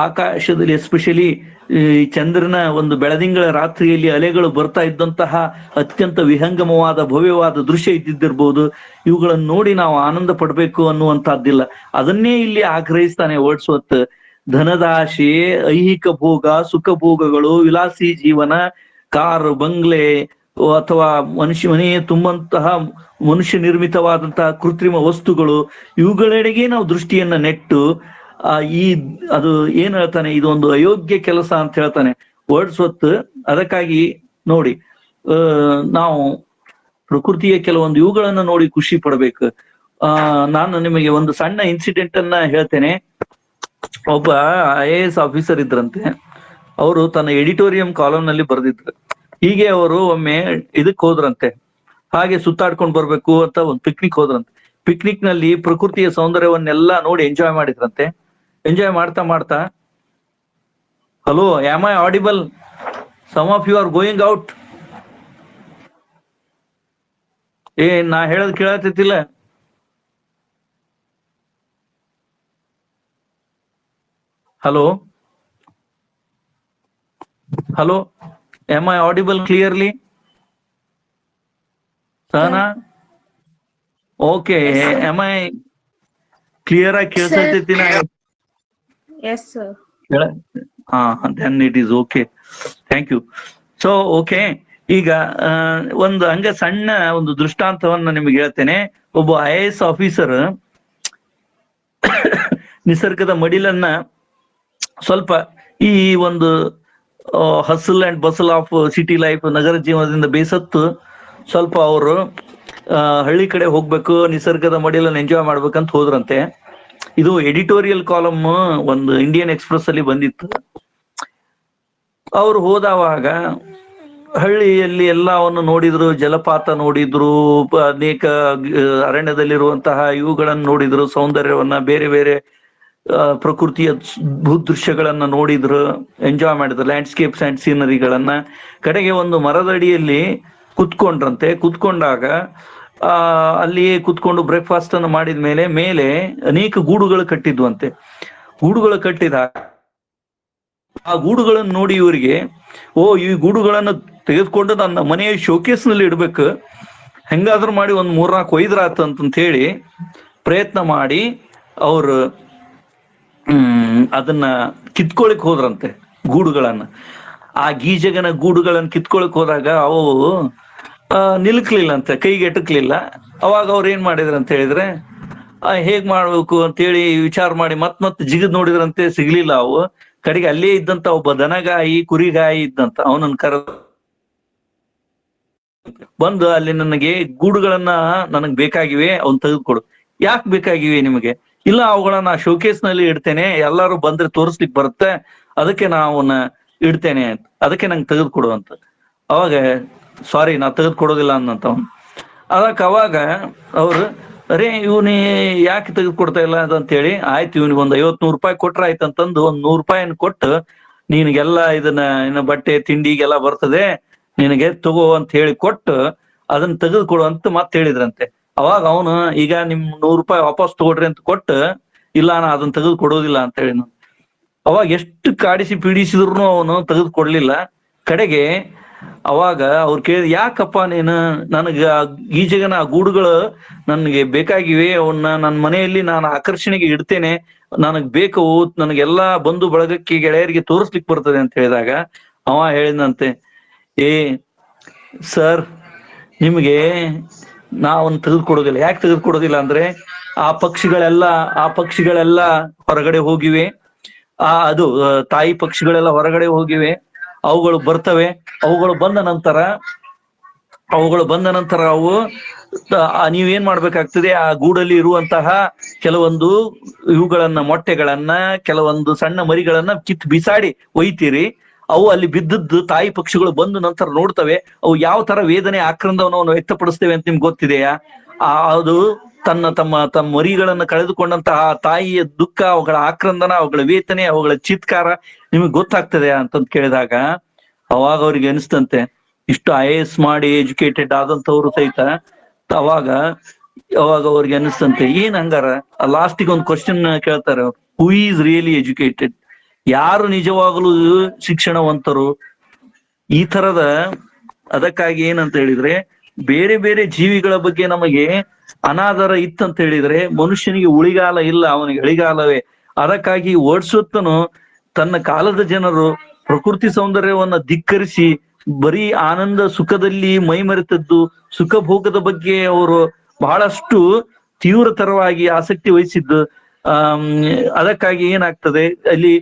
S1: ಆಕಾಶದಲ್ಲಿ ಎಸ್ಪೆಷಲಿ ಈ ಚಂದ್ರನ ಒಂದು ಬೆಳದಿಂಗಳ ರಾತ್ರಿಯಲ್ಲಿ ಅಲೆಗಳು ಬರ್ತಾ ಇದ್ದಂತಹ ಅತ್ಯಂತ ವಿಹಂಗಮವಾದ ಭವ್ಯವಾದ ದೃಶ್ಯ ಇದ್ದಿದ್ದಿರ್ಬೋದು. ಇವುಗಳನ್ನು ನೋಡಿ ನಾವು ಆನಂದ ಪಡ್ಬೇಕು ಅನ್ನುವಂತಹದ್ದಿಲ್ಲ. ಅದನ್ನೇ ಇಲ್ಲಿ ಆಗ್ರಹಿಸ್ತಾನೆ ವರ್ಡ್ಸ್ವರ್ತ್. ಧನದಾಶೆ, ಐಹಿಕ ಭೋಗ, ಸುಖ ಭೋಗಗಳು, ವಿಲಾಸಿ ಜೀವನ, ಕಾರು, ಬಂಗ್ಲೆ ಅಥವಾ ಮನೆಯೇ ತುಂಬಂತಹ ಮನುಷ್ಯ ನಿರ್ಮಿತವಾದಂತಹ ಕೃತ್ರಿಮ ವಸ್ತುಗಳು, ಇವುಗಳೆಡೆಗೆ ನಾವು ದೃಷ್ಟಿಯನ್ನ ನೆಟ್ಟು ಈ ಅದು ಏನ್ ಹೇಳ್ತಾನೆ, ಇದೊಂದು ಅಯೋಗ್ಯ ಕೆಲಸ ಅಂತ ಹೇಳ್ತಾನೆ ವರ್ಡ್ಸ್ವರ್ತ್. ಅದಕ್ಕಾಗಿ ನೋಡಿ, ನಾವು ಪ್ರಕೃತಿಯ ಕೆಲವೊಂದು ಇವುಗಳನ್ನ ನೋಡಿ ಖುಷಿ ಪಡ್ಬೇಕು. ನಾನು ನಿಮಗೆ ಒಂದು ಸಣ್ಣ ಇನ್ಸಿಡೆಂಟ್ ಅನ್ನ ಹೇಳ್ತೇನೆ. ಒಬ್ಬ IAS ಆಫೀಸರ್ ಇದ್ರಂತೆ. ಅವರು ತನ್ನ ಎಡಿಟೋರಿಯಂ ಕಾಲಮ್ ನಲ್ಲಿ ಬರೆದಿದ್ರು. ಹೀಗೆ ಅವರು ಒಮ್ಮೆ ಇದಕ್ ಹೋದ್ರಂತೆ, ಹಾಗೆ ಸುತ್ತಾಡ್ಕೊಂಡ್ ಬರ್ಬೇಕು ಅಂತ ಒಂದು ಪಿಕ್ನಿಕ್ ಹೋದ್ರಂತೆ. ಪಿಕ್ನಿಕ್ ನಲ್ಲಿ ಪ್ರಕೃತಿಯ ಸೌಂದರ್ಯವನ್ನೆಲ್ಲ ನೋಡಿ ಎಂಜಾಯ್ ಮಾಡಿದ್ರಂತೆ. ಎಂಜಾಯ್ ಮಾಡ್ತಾ ಮಾಡ್ತಾ, hello, am I audible? Some of you are going out. ನಾ ಹೇಳೋದ್ ಕೇಳತ್ತಿಲ್ಲ? Hello hello, am I audible clearly? Sahana, okay. Am I clear ಆಗಿ ಕೇಳಿಸತೈತಿನ?
S2: Yes sir.
S1: Then it is okay. Thank you. So okay, ಈಗ ಒಂದು ಹಂಗ ಸಣ್ಣ ಒಂದು ದೃಷ್ಟಾಂತವನ್ನ ನಿಮ್ಗೆ ಹೇಳ್ತೇನೆ. ಒಬ್ಬ IAS ಆಫೀಸರ್ ನಿಸರ್ಗದ ಮಡಿಲನ್ನ ಸ್ವಲ್ಪ ಈ ಒಂದು hustle and bustle of city life, ನಗರ ಜೀವನದಿಂದ ಬೇಸತ್ತು ಸ್ವಲ್ಪ ಅವರು ಹಳ್ಳಿ ಕಡೆ ಹೋಗ್ಬೇಕು, ನಿಸರ್ಗದ ಮಡಿಲನ್ನ ಎಂಜಾಯ್ ಮಾಡ್ಬೇಕಂತ ಹೋದ್ರಂತೆ. ಇದು ಎಡಿಟೋರಿಯಲ್ ಕಾಲಮ್ ಒಂದು ಇಂಡಿಯನ್ ಎಕ್ಸ್ಪ್ರೆಸ್ ಅಲ್ಲಿ ಬಂದಿತ್ತು. ಅವ್ರು ಹೋದವಾಗ ಹಳ್ಳಿಯಲ್ಲಿ ಎಲ್ಲವನ್ನು ನೋಡಿದ್ರು, ಜಲಪಾತ ನೋಡಿದ್ರು, ಅನೇಕ ಅರಣ್ಯದಲ್ಲಿರುವಂತಹ ಇವುಗಳನ್ನು ನೋಡಿದ್ರು, ಸೌಂದರ್ಯವನ್ನ, ಬೇರೆ ಬೇರೆ ಪ್ರಕೃತಿಯ ಭೂದೃಶ್ಯಗಳನ್ನ ನೋಡಿದ್ರು, ಎಂಜಾಯ್ ಮಾಡಿದ್ರು, ಲ್ಯಾಂಡ್ಸ್ಕೇಪ್ಸ್ ಅಂಡ್ ಸೀನರಿಗಳನ್ನ. ಕಡೆಗೆ ಒಂದು ಮರದಡಿಯಲ್ಲಿ ಕುತ್ಕೊಂಡ್ರಂತೆ. ಕುತ್ಕೊಂಡಾಗ ಅಲ್ಲಿಯೇ ಕುತ್ಕೊಂಡು ಬ್ರೇಕ್ಫಾಸ್ಟ್ ಅನ್ನು ಮಾಡಿದ ಮೇಲೆ ಅನೇಕ ಗೂಡುಗಳು ಕಟ್ಟಿದ್ವಂತೆ. ಗೂಡುಗಳು ಕಟ್ಟಿದಾಗ ಆ ಗೂಡುಗಳನ್ನು ನೋಡಿ ಇವರಿಗೆ, ಈ ಗೂಡುಗಳನ್ನು ತೆಗೆದುಕೊಂಡು ನನ್ನ ಮನೆಯ ಶೋಕೇಸ್ ನಲ್ಲಿ ಇಡ್ಬೇಕು, ಹೆಂಗಾದ್ರೂ ಮಾಡಿ ಒಂದ್ 3-4 ಒಯ್ದ್ರಾತ ಅಂತ ಹೇಳಿ ಪ್ರಯತ್ನ ಮಾಡಿ ಅವರು ಅದನ್ನ ಕಿತ್ಕೊಳಿಕ್ ಹೋದ್ರಂತೆ, ಗೂಡುಗಳನ್ನ. ಆ ಗೀಜಗನ ಗೂಡುಗಳನ್ನ ಕಿತ್ಕೊಳಕ್ ಹೋದಾಗ ಅವು ನಿಲ್ಕ್ಲಿಲ್ಲ ಅಂತೆ, ಕೈಗೆ ಎಟಕ್ಲಿಲ್ಲ. ಅವಾಗ ಅವ್ರು ಏನ್ ಮಾಡಿದ್ರ ಅಂತ ಹೇಳಿದ್ರೆ, ಹೇಗ್ ಮಾಡ್ಬೇಕು ಅಂತೇಳಿ ವಿಚಾರ ಮಾಡಿ ಮತ್ ಜಿಗಿದ್ ನೋಡಿದ್ರಂತೆ, ಸಿಗ್ಲಿಲ್ಲ ಅವು. ಕಡೆಗೆ ಅಲ್ಲೇ ಇದ್ದಂತ ಒಬ್ಬ ದನಗಾಯಿ, ಕುರಿಗಾಯಿ ಇದ್ದಂತ, ಅವನನ್ನ ಬಂದು, ಅಲ್ಲಿ ನನಗೆ ಗೂಡುಗಳನ್ನ ನನಗ್ ಬೇಕಾಗಿವೆ, ಅವ್ನ್ ತೆಗೆದುಕೊಡು. ಯಾಕೆ ಬೇಕಾಗಿವೆ ನಿಮಗೆ? ಇಲ್ಲ, ಅವುಗಳನ್ನ ಶೋಕೇಸ್ ನಲ್ಲಿ ಇಡ್ತೇನೆ, ಎಲ್ಲಾರು ಬಂದ್ರೆ ತೋರಿಸ್ಲಿಕ್ ಬರುತ್ತೆ, ಅದಕ್ಕೆ ನಾ ಅವನ್ನ ಇಡ್ತೇನೆ, ಅದಕ್ಕೆ ನಂಗೆ ತೆಗೆದುಕೊಡು ಅಂತ. ಅವಾಗ ಸಾರಿ, ನಾ ತೆಗೆದುಕೊಡೋದಿಲ್ಲ ಅನ್ನಂತ ಅವನು. ಅವಾಗ ಅವ್ರು, ಅರೇ ಇವನಿ ಯಾಕೆ ತೆಗೆದುಕೊಡ್ತಾ ಇಲ್ಲ ಅಂತ ಹೇಳಿ, ಆಯ್ತು ಇವನಿಗೆ ಒಂದ್ 50-100 ರೂಪಾಯಿ ಕೊಟ್ರ ಆಯ್ತಂತಂದು ಒಂದ್ 100 ರೂಪಾಯಿನ ಕೊಟ್ಟು, ನಿನಗೆಲ್ಲ ಇದನ್ನ ಬಟ್ಟೆ ತಿಂಡಿಗೆಲ್ಲ ಬರ್ತದೆ, ನಿನಗೆ ತಗೋ ಅಂತ ಹೇಳಿ ಕೊಟ್ಟು ಅದನ್ನ ತೆಗೆದುಕೊಡು ಅಂತ ಮತ್ತೆ ಹೇಳಿದ್ರಂತೆ. ಅವಾಗ ಅವನು, ಈಗ ನಿಮ್ 100 ರೂಪಾಯಿ ವಾಪಸ್ ತಗೊಳ್ರಿ ಅಂತ ಕೊಟ್ಟು, ಇಲ್ಲ ನಾ ಅದನ್ನ ತೆಗೆದು ಕೊಡೋದಿಲ್ಲ ಅಂತ ಹೇಳಿ. ಅವಾಗ ಎಷ್ಟು ಕಾಡಿಸಿ ಪೀಡಿಸಿದ್ರು ಅವನು ತೆಗೆದುಕೊಡ್ಲಿಲ್ಲ. ಕಡೆಗೆ ಅವಾಗ ಅವ್ರು ಕೇಳಿದ, ಯಾಕಪ್ಪ ನೀನು, ನನಗ ಈಜಗನ ಆ ಗೂಡುಗಳು ನನ್ಗೆ ಬೇಕಾಗಿವೆ, ಅವನ್ನ ನನ್ನ ಮನೆಯಲ್ಲಿ ನಾನು ಆಕರ್ಷಣೆಗೆ ಇಡ್ತೇನೆ, ನನಗ್ ಬೇಕು, ನನಗೆಲ್ಲಾ ಬಂಧು ಬಳಗಕ್ಕೆ ಗೆಳೆಯರಿಗೆ ತೋರಿಸ್ಲಿಕ್ಕೆ ಬರ್ತದೆ ಅಂತ ಹೇಳಿದಾಗ ಅವ ಹೇಳಿದಂತೆ, ಸರ್, ನಿಮ್ಗೆ ನಾವನ್ನ ತೆಗೆದುಕೊಡೋದಿಲ್ಲ. ಯಾಕೆ ತೆಗೆದುಕೊಡೋದಿಲ್ಲ ಅಂದ್ರೆ, ಆ ಪಕ್ಷಿಗಳೆಲ್ಲ ಹೊರಗಡೆ ಹೋಗಿವೆ. ಅದು ತಾಯಿ ಪಕ್ಷಿಗಳೆಲ್ಲ ಹೊರಗಡೆ ಹೋಗಿವೆ. ಅವುಗಳು ಬರ್ತವೆ. ಅವುಗಳು ಬಂದ ನಂತರ ಅವು ನೀವೇನ್ ಮಾಡ್ಬೇಕಾಗ್ತದೆ, ಆ ಗೂಡಲ್ಲಿ ಇರುವಂತಹ ಕೆಲವೊಂದು ಇವುಗಳನ್ನ, ಮೊಟ್ಟೆಗಳನ್ನ, ಕೆಲವೊಂದು ಸಣ್ಣ ಮರಿಗಳನ್ನ ಬಿಸಾಡಿ ಒಯ್ತೀರಿ. ಅವು ಅಲ್ಲಿ ಬಿದ್ದದ್ದು ತಾಯಿ ಪಕ್ಷಿಗಳು ಬಂದು ನಂತರ ನೋಡ್ತವೆ. ಅವು ಯಾವ ತರ ವೇದನೆ, ಆಕ್ರಂದವನ್ನು ವ್ಯಕ್ತಪಡಿಸ್ತೇವೆ ಅಂತ ನಿಮ್ಗೆ ಗೊತ್ತಿದೆಯಾ? ಅದು ತಮ್ಮ ಮರಿಗಳನ್ನ ಕಳೆದುಕೊಂಡಂತಹ ತಾಯಿಯ ದುಃಖ, ಅವುಗಳ ಆಕ್ರಂದನ, ಅವುಗಳ ವೇದನೆ, ಅವುಗಳ ಚಿತ್ಕಾರ ನಿಮಗ್ ಗೊತ್ತಾಗ್ತದೆ ಅಂತಂತ ಕೇಳಿದಾಗ ಅವಾಗ ಅವ್ರಿಗೆ ಅನಿಸ್ತಂತೆ, ಇಷ್ಟು IAS ಮಾಡಿ ಎಜುಕೇಟೆಡ್ ಆದಂತವ್ರು ಸಹಿತ ಅವಾಗ ಅವಾಗ ಅವ್ರಿಗೆ ಅನಿಸ್ತಂತೆ ಏನ್ ಹಂಗಾರ ಲಾಸ್ಟಿಗೆ ಒಂದು ಕ್ವಶನ್ ಕೇಳ್ತಾರೆ, ಹೂ ಈಸ್ ರಿಯಲಿ ಎಜುಕೇಟೆಡ್, ಯಾರು ನಿಜವಾಗಲೂ ಶಿಕ್ಷಣವಂತರು. ಈ ತರದ ಅದಕ್ಕಾಗಿ ಏನಂತ ಹೇಳಿದ್ರೆ ಬೇರೆ ಬೇರೆ ಜೀವಿಗಳ ಬಗ್ಗೆ ನಮಗೆ ಅನಾದರ ಇತ್ತಂತ ಹೇಳಿದ್ರೆ ಮನುಷ್ಯನಿಗೆ ಉಳಿಗಾಲ ಇಲ್ಲ, ಅವನಿಗೆ ಎಳಿಗಾಲವೇ. ಅದಕ್ಕಾಗಿ ವರ್ಡ್ಸ್ವರ್ತನು ತನ್ನ ಕಾಲದ ಜನರು ಪ್ರಕೃತಿ ಸೌಂದರ್ಯವನ್ನ ಧಿಕ್ಕರಿಸಿ ಬರೀ ಆನಂದ ಸುಖದಲ್ಲಿ ಮೈಮರೆತದ್ದು, ಸುಖ ಭೋಗದ ಬಗ್ಗೆ ಅವರು ಬಹಳಷ್ಟು ತೀವ್ರತರವಾಗಿ ಆಸಕ್ತಿ ವಹಿಸಿದ್ದು. ಅದಕ್ಕಾಗಿ ಏನಾಗ್ತದೆ ಅಲ್ಲಿ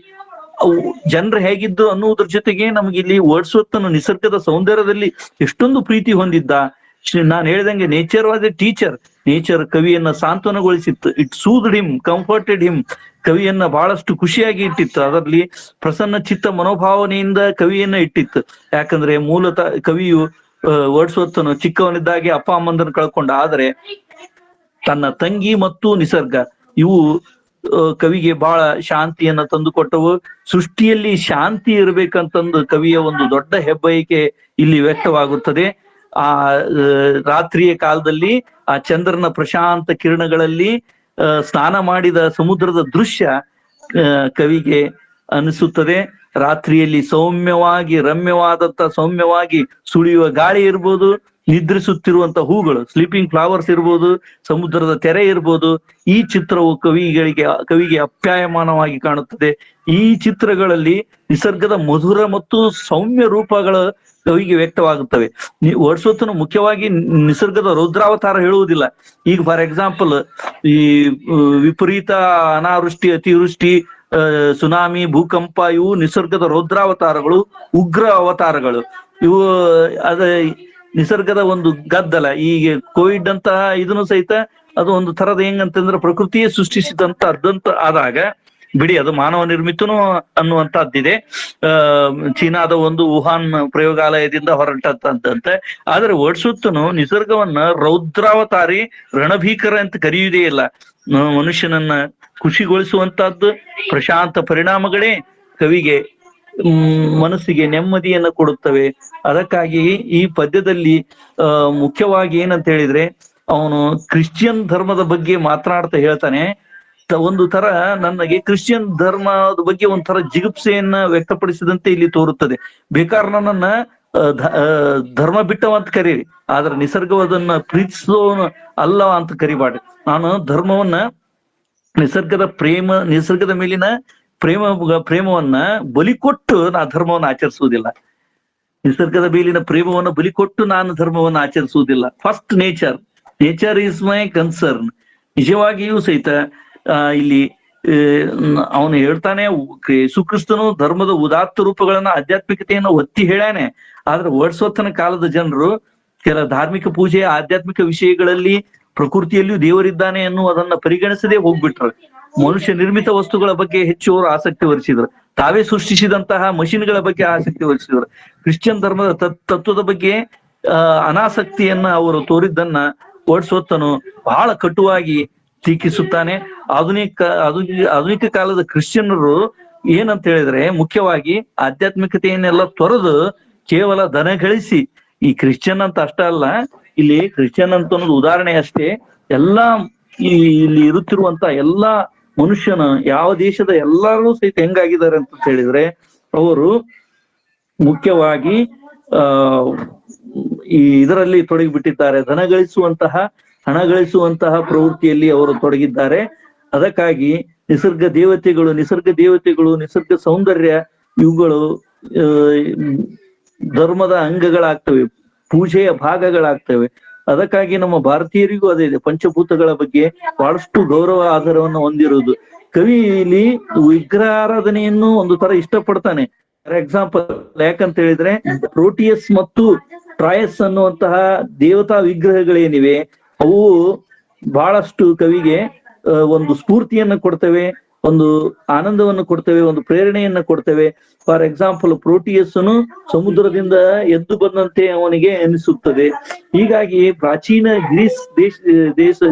S1: ಜನರು ಹೇಗಿದ್ದು ಅನ್ನುವುದ್ರ ಜೊತೆಗೆ ನಮ್ಗೆ ಇಲ್ಲಿ ವರ್ಡ್ಸ್ವರ್ತನು ನಿಸರ್ಗದ ಸೌಂದರ್ಯದಲ್ಲಿ ಎಷ್ಟೊಂದು ಪ್ರೀತಿ ಹೊಂದಿದ್ದ. ನಾನು ಹೇಳ್ದಂಗೆ nature was a teacher. Nature ಕವಿಯನ್ನ ಸಾಂತ್ವನಗೊಳಿಸಿತ್ತು. It soothed him, comforted him. ಕವಿಯನ್ನ ಬಹಳಷ್ಟು ಖುಷಿಯಾಗಿ ಇಟ್ಟಿತ್ತು, ಅದರಲ್ಲಿ ಪ್ರಸನ್ನ ಚಿತ್ತ ಮನೋಭಾವನೆಯಿಂದ ಕವಿಯನ್ನ ಇಟ್ಟಿತ್ತು. ಯಾಕಂದ್ರೆ ಮೂಲತಃ ಕವಿಯು ವರ್ಡ್ಸ್ವರ್ತನು ಚಿಕ್ಕವನಿದ್ದಾಗೆ ಅಪ್ಪ ಅಮ್ಮಂದನ್ನು ಕಳ್ಕೊಂಡ, ಆದ್ರೆ ತನ್ನ ತಂಗಿ ಮತ್ತು ನಿಸರ್ಗ ಇವು ಕವಿಗೆ ಬಹಳ ಶಾಂತಿಯನ್ನ ತಂದುಕೊಟ್ಟವು. ಸೃಷ್ಟಿಯಲ್ಲಿ ಶಾಂತಿ ಇರ್ಬೇಕಂತಂದು ಕವಿಯ ಒಂದು ದೊಡ್ಡ ಹೆಬ್ಬಯಕೆ ಇಲ್ಲಿ ವ್ಯಕ್ತವಾಗುತ್ತದೆ. ಆ ರಾತ್ರಿಯ ಕಾಲದಲ್ಲಿ ಆ ಚಂದ್ರನ ಪ್ರಶಾಂತ ಕಿರಣಗಳಲ್ಲಿ ಸ್ನಾನ ಮಾಡಿದ ಸಮುದ್ರದ ದೃಶ್ಯ ಕವಿಗೆ ಅನಿಸುತ್ತದೆ. ರಾತ್ರಿಯಲ್ಲಿ ಸೌಮ್ಯವಾಗಿ ರಮ್ಯವಾದಂತ ಸೌಮ್ಯವಾಗಿ ಸುಳಿಯುವ ಗಾಳಿ ಇರ್ಬೋದು, ನಿದ್ರಿಸುತ್ತಿರುವಂತ ಹೂಗಳು, ಸ್ಲೀಪಿಂಗ್ ಫ್ಲವರ್ಸ್ ಇರ್ಬೋದು, ಸಮುದ್ರದ ತೆರೆ ಇರ್ಬೋದು. ಈ ಚಿತ್ರವು ಕವಿಗೆ ಅಪ್ಯಾಯಮಾನವಾಗಿ ಕಾಣುತ್ತದೆ. ಈ ಚಿತ್ರಗಳಲ್ಲಿ ನಿಸರ್ಗದ ಮಧುರ ಮತ್ತು ಸೌಮ್ಯ ರೂಪಗಳು ಕವಿಗೆ ವ್ಯಕ್ತವಾಗುತ್ತವೆ. ವರ್ಡ್ಸ್ವರ್ತನು ಮುಖ್ಯವಾಗಿ ನಿಸರ್ಗದ ರೌದ್ರಾವತಾರ ಹೇಳುವುದಿಲ್ಲ. ಈಗ ಫಾರ್ ಎಕ್ಸಾಂಪಲ್ ಈ ವಿಪರೀತ ಅನಾವೃಷ್ಟಿ, ಅತಿವೃಷ್ಟಿ, ಸುನಾಮಿ, ಭೂಕಂಪ ಇವು ನಿಸರ್ಗದ ರೌದ್ರಾವತಾರಗಳು, ಉಗ್ರ ಅವತಾರಗಳು. ಇವು ಅದ ನಿಸರ್ಗದ ಒಂದು ಗದ್ದಲ. ಈಗ ಕೋವಿಡ್ ಅಂತಹ ಇದನ್ನು ಸಹಿತ ಅದು ಒಂದು ತರದ ಹೆಂಗಂತಂದ್ರೆ ಪ್ರಕೃತಿಯೇ ಸೃಷ್ಟಿಸಿದಂತ ಅದಂತ ಆದಾಗ ಬಿಡಿ, ಅದು ಮಾನವ ನಿರ್ಮಿತನು ಅನ್ನುವಂತಹದ್ದಿದೆ. ಚೀನಾದ ಒಂದು ವುಹಾನ್ ಪ್ರಯೋಗಾಲಯದಿಂದ ಹೊರಟಂತೆ. ಆದ್ರೆ ವರ್ಡ್ಸ್ವರ್ತನು ನಿಸರ್ಗವನ್ನ ರೌದ್ರಾವತಾರಿ, ರಣಭೀಕರ ಅಂತ ಕರೆಯುವುದೇ ಇಲ್ಲ. ಮನುಷ್ಯನನ್ನ ಖುಷಿಗೊಳಿಸುವಂತಹದ್ದು, ಪ್ರಶಾಂತ ಪರಿಣಾಮಗಳೇ ಕವಿಗೆ ಮನಸ್ಸಿಗೆ ನೆಮ್ಮದಿಯನ್ನ ಕೊಡುತ್ತವೆ. ಅದಕ್ಕಾಗಿ ಈ ಪದ್ಯದಲ್ಲಿ ಮುಖ್ಯವಾಗಿ ಏನಂತ ಹೇಳಿದ್ರೆ ಅವನು ಕ್ರಿಶ್ಚಿಯನ್ ಧರ್ಮದ ಬಗ್ಗೆ ಮಾತನಾಡ್ತಾ ಹೇಳ್ತಾನೆ. ಒಂದು ತರ ನನಗೆ ಕ್ರಿಶ್ಚಿಯನ್ ಧರ್ಮದ ಬಗ್ಗೆ ಒಂಥರ ಜಿಗುಪ್ಸೆಯನ್ನ ವ್ಯಕ್ತಪಡಿಸಿದಂತೆ ಇಲ್ಲಿ ತೋರುತ್ತದೆ. ಬೇಕಾದ್ರೆ ನನ್ನನ್ನ ಧರ್ಮ ಬಿಟ್ಟವ ಅಂತ ಕರೀರಿ, ಆದ್ರೆ ನಿಸರ್ಗವದನ್ನ ಪ್ರೀತಿಸೋನು ಅಲ್ಲವ ಅಂತ ಕರಿಬಾರ್ದು. ನಾನು ಧರ್ಮವನ್ನ ನಿಸರ್ಗದ ಮೇಲಿನ ಪ್ರೇಮವನ್ನ ಬಲಿ ಕೊಟ್ಟು ನಾ ಧರ್ಮವನ್ನು ಆಚರಿಸುವುದಿಲ್ಲ. ನಿಸರ್ಗದ ಮೇಲಿನ ಪ್ರೇಮವನ್ನು ಬಲಿ ಕೊಟ್ಟು ನಾನು ಧರ್ಮವನ್ನು ಆಚರಿಸುವುದಿಲ್ಲ. First nature is my concern. ನಿಜವಾಗಿಯೂ ಸಹಿತ ಇಲ್ಲಿ ಅವನು ಹೇಳ್ತಾನೆ, ಯೇಸುಕ್ರಿಸ್ತನು ಧರ್ಮದ ಉದಾತ್ತ ರೂಪಗಳನ್ನ ಆಧ್ಯಾತ್ಮಿಕತೆಯನ್ನ ಒತ್ತಿ ಹೇಳ್ಯಾನೆ. ಆದ್ರೆ ವರ್ಡ್ಸ್ವರ್ತನ ಕಾಲದ ಜನರು ಕೆಲ ಧಾರ್ಮಿಕ ಪೂಜೆ, ಆಧ್ಯಾತ್ಮಿಕ ವಿಷಯಗಳಲ್ಲಿ ಪ್ರಕೃತಿಯಲ್ಲಿಯೂ ದೇವರಿದ್ದಾನೆ ಅನ್ನುವುದನ್ನ ಪರಿಗಣಿಸದೆ ಹೋಗ್ಬಿಟ್ರು. ಮನುಷ್ಯ ನಿರ್ಮಿತ ವಸ್ತುಗಳ ಬಗ್ಗೆ ಹೆಚ್ಚು ಅವರು ಆಸಕ್ತಿ ವಹಿಸಿದ್ರು. ತಾವೇ ಸೃಷ್ಟಿಸಿದಂತಹ ಮಷಿನ್ಗಳ ಬಗ್ಗೆ ಆಸಕ್ತಿ ವಹಿಸಿದ್ರು. ಕ್ರಿಶ್ಚಿಯನ್ ಧರ್ಮದ ತತ್ವದ ಬಗ್ಗೆ ಅನಾಸಕ್ತಿಯನ್ನ ಅವರು ತೋರಿದ್ದನ್ನ ವರ್ಡ್ಸ್ವರ್ತನು ಬಹಳ ಕಟುವಾಗಿ ಟೀಕಿಸುತ್ತಾನೆ. ಆಧುನಿಕ ಕಾಲದ ಕ್ರಿಶ್ಚಿಯನ್ನರು ಏನಂತ ಹೇಳಿದ್ರೆ ಮುಖ್ಯವಾಗಿ ಆಧ್ಯಾತ್ಮಿಕತೆಯನ್ನೆಲ್ಲ ತೊರೆದು ಕೇವಲ ದನ ಗಳಿಸಿ, ಈ ಕ್ರಿಶ್ಚಿಯನ್ ಅಂತ ಅಷ್ಟ ಅಲ್ಲ, ಇಲ್ಲಿ ಕ್ರಿಶ್ಚಿಯನ್ ಅಂತ ಅನ್ನೋದು ಉದಾಹರಣೆ ಅಷ್ಟೇ. ಎಲ್ಲಾ ಇಲ್ಲಿ ಇರುತ್ತಿರುವಂತ ಎಲ್ಲಾ ಮನುಷ್ಯನ ಯಾವ ದೇಶದ ಎಲ್ಲರೂ ಸಹಿತ ಹೆಂಗಾಗಿದ್ದಾರೆ ಅಂತ ಹೇಳಿದ್ರೆ ಅವರು ಮುಖ್ಯವಾಗಿ ಈ ಇದರಲ್ಲಿ ತೊಡಗಿಬಿಟ್ಟಿದ್ದಾರೆ. ಹಣ ಗಳಿಸುವಂತಹ ಪ್ರವೃತ್ತಿಯಲ್ಲಿ ಅವರು ತೊಡಗಿದ್ದಾರೆ. ಅದಕ್ಕಾಗಿ ನಿಸರ್ಗ ದೇವತೆಗಳು, ನಿಸರ್ಗ ಸೌಂದರ್ಯ ಇವುಗಳು ಧರ್ಮದ ಅಂಗಗಳಾಗ್ತವೆ, ಪೂಜೆಯ ಭಾಗಗಳಾಗ್ತವೆ. ಅದಕ್ಕಾಗಿ ನಮ್ಮ ಭಾರತೀಯರಿಗೂ ಅದೇ ಇದೆ, ಪಂಚಭೂತಗಳ ಬಗ್ಗೆ ಬಹಳಷ್ಟು ಗೌರವ ಆಧಾರವನ್ನು ಹೊಂದಿರುವುದು. ಕವಿ ಇಲ್ಲಿ ವಿಗ್ರಹಾರಾಧನೆಯನ್ನು ಒಂದು ತರ ಇಷ್ಟಪಡ್ತಾನೆ. ಫಾರ್ ಎಕ್ಸಾಂಪಲ್ ಯಾಕಂತ ಹೇಳಿದ್ರೆ ಪ್ರೋಟಿಯಸ್ ಮತ್ತು ಟ್ರಾಯಸ್ ಅನ್ನುವಂತಹ ದೇವತಾ ವಿಗ್ರಹಗಳೇನಿವೆ ಅವು ಬಹಳಷ್ಟು ಕವಿಗೆ ಒಂದು ಸ್ಫೂರ್ತಿಯನ್ನ ಕೊಡ್ತವೆ, ಒಂದು ಆನಂದವನ್ನು ಕೊಡ್ತವೆ, ಒಂದು ಪ್ರೇರಣೆಯನ್ನ ಕೊಡ್ತವೆ. ಫಾರ್ ಎಕ್ಸಾಂಪಲ್ ಪ್ರೋಟಿಯಸ್ನು ಸಮುದ್ರದಿಂದ ಎದ್ದು ಬಂದಂತೆ ಅವನಿಗೆ ಅನಿಸುತ್ತದೆ. ಹೀಗಾಗಿ ಪ್ರಾಚೀನ ಗ್ರೀಸ್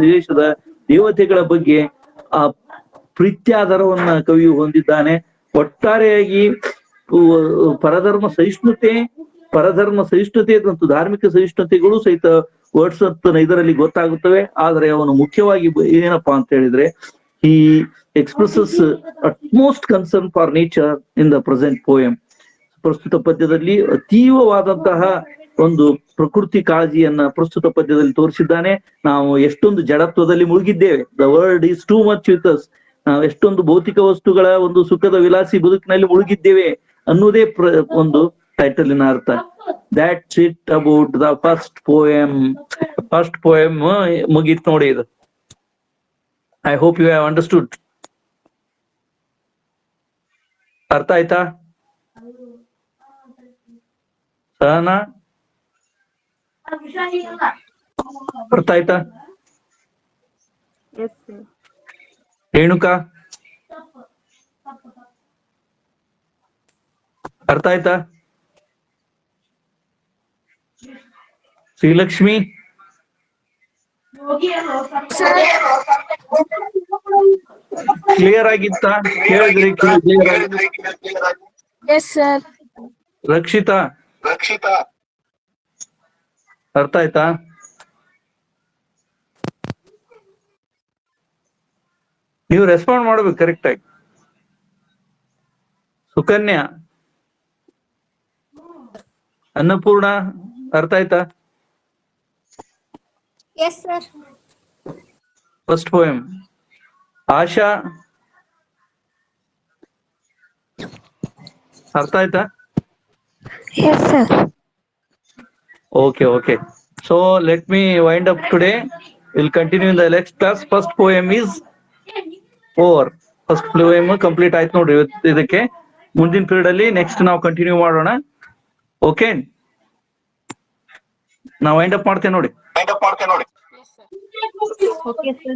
S1: ದೇಶದ ದೇವತೆಗಳ ಬಗ್ಗೆ ಆ ಪ್ರೀತ್ಯಾಧಾರವನ್ನ ಕವಿಯು ಹೊಂದಿದ್ದಾನೆ. ಒಟ್ಟಾರೆಯಾಗಿ ಪರಧರ್ಮ ಸಹಿಷ್ಣುತೆ ಪರಧರ್ಮ ಸಹಿಷ್ಣುತೆ ಮತ್ತು ಧಾರ್ಮಿಕ ಸಹಿಷ್ಣುತೆಗಳು ಸಹಿತ ವರ್ಡ್ಸ್ವರ್ತ್ ಇದರಲ್ಲಿ ಗೊತ್ತಾಗುತ್ತವೆ. ಆದ್ರೆ ಅವನು ಮುಖ್ಯವಾಗಿ ಏನಪ್ಪಾ ಅಂತ ಹೇಳಿದ್ರೆ, ಈ expresses utmost concern for nature in the present poem. ಪ್ರಸ್ತುತ ಪದ್ಯದಲ್ಲಿ ಅತೀವವಾದಂತಹ ಒಂದು ಪ್ರಕೃತಿ ಕಾಳಜಿಯನ್ನ ಪ್ರಸ್ತುತ ಪದ್ಯದಲ್ಲಿ ತೋರಿಸಿದ್ದಾನೆ. ನಾವು ಎಷ್ಟೊಂದು ಜಡತ್ವದಲ್ಲಿ ಮುಳುಗಿದ್ದೇವೆ. The world is too much with us. ನಾವು ಎಷ್ಟೊಂದು ಭೌತಿಕ ವಸ್ತುಗಳ ಒಂದು ಸುಖದ ವಿಲಾಸಿ ಬದುಕಿನಲ್ಲಿ ಮುಳುಗಿದ್ದೇವೆ ಅನ್ನೋದೇ ಒಂದು ಟೈಟಲಿನ ಅರ್ಥ. That's it about the first poem. First poem ಮುಗೀತ್ ನೋಡಿ ಇದು. I hope you have understood. ಅರ್ಥ ಆಯ್ತಾ ಸಹನಾ? ಅರ್ಥ ಆಯ್ತಾ
S2: Yes, sir.
S1: ರೇಣುಕಾ? ಅರ್ಥ ಆಯ್ತಾ ಶ್ರೀಲಕ್ಷ್ಮಿ? ಕ್ಲಿಯರ್ ಆಗಿತ್ತ? ಕೇಳಿದ್ರಿ? ಕ್ಲಿಯರ್ ಆಗಿ?
S3: Yes, sir.
S1: ರಕ್ಷಿತಾ ಅರ್ಥ ಆಯ್ತಾ? ನೀವು ರೆಸ್ಪಾಂಡ್ ಮಾಡ್ಬೇಕು ಕರೆಕ್ಟ್ ಆಗಿ. ಸುಕನ್ಯಾ? ಅನ್ನಪೂರ್ಣ ಅರ್ಥ ಆಯ್ತಾ?
S3: Yes, sir.
S1: First poem. Asha ಅರ್ಥ ಆಯ್ತಾ?
S3: Yes, sir.
S1: Okay. So let me wind up today. We'll continue in the next class. First poem is over. First poem complete ಆಯ್ತು ನೋಡ್ರಿ ಇದಕ್ಕೆ. ಮುಂದಿನ ಪೀರಿಯಡ್ ಅಲ್ಲಿ ನೆಕ್ಸ್ಟ್ ನಾವು ಕಂಟಿನ್ಯೂ ಮಾಡೋಣ. ಓಕೆ, ನಾವು ವೈಂಡ್ ಅಪ್ ಮಾಡ್ತೇವೆ ನೋಡಿ.
S2: Okay, sir.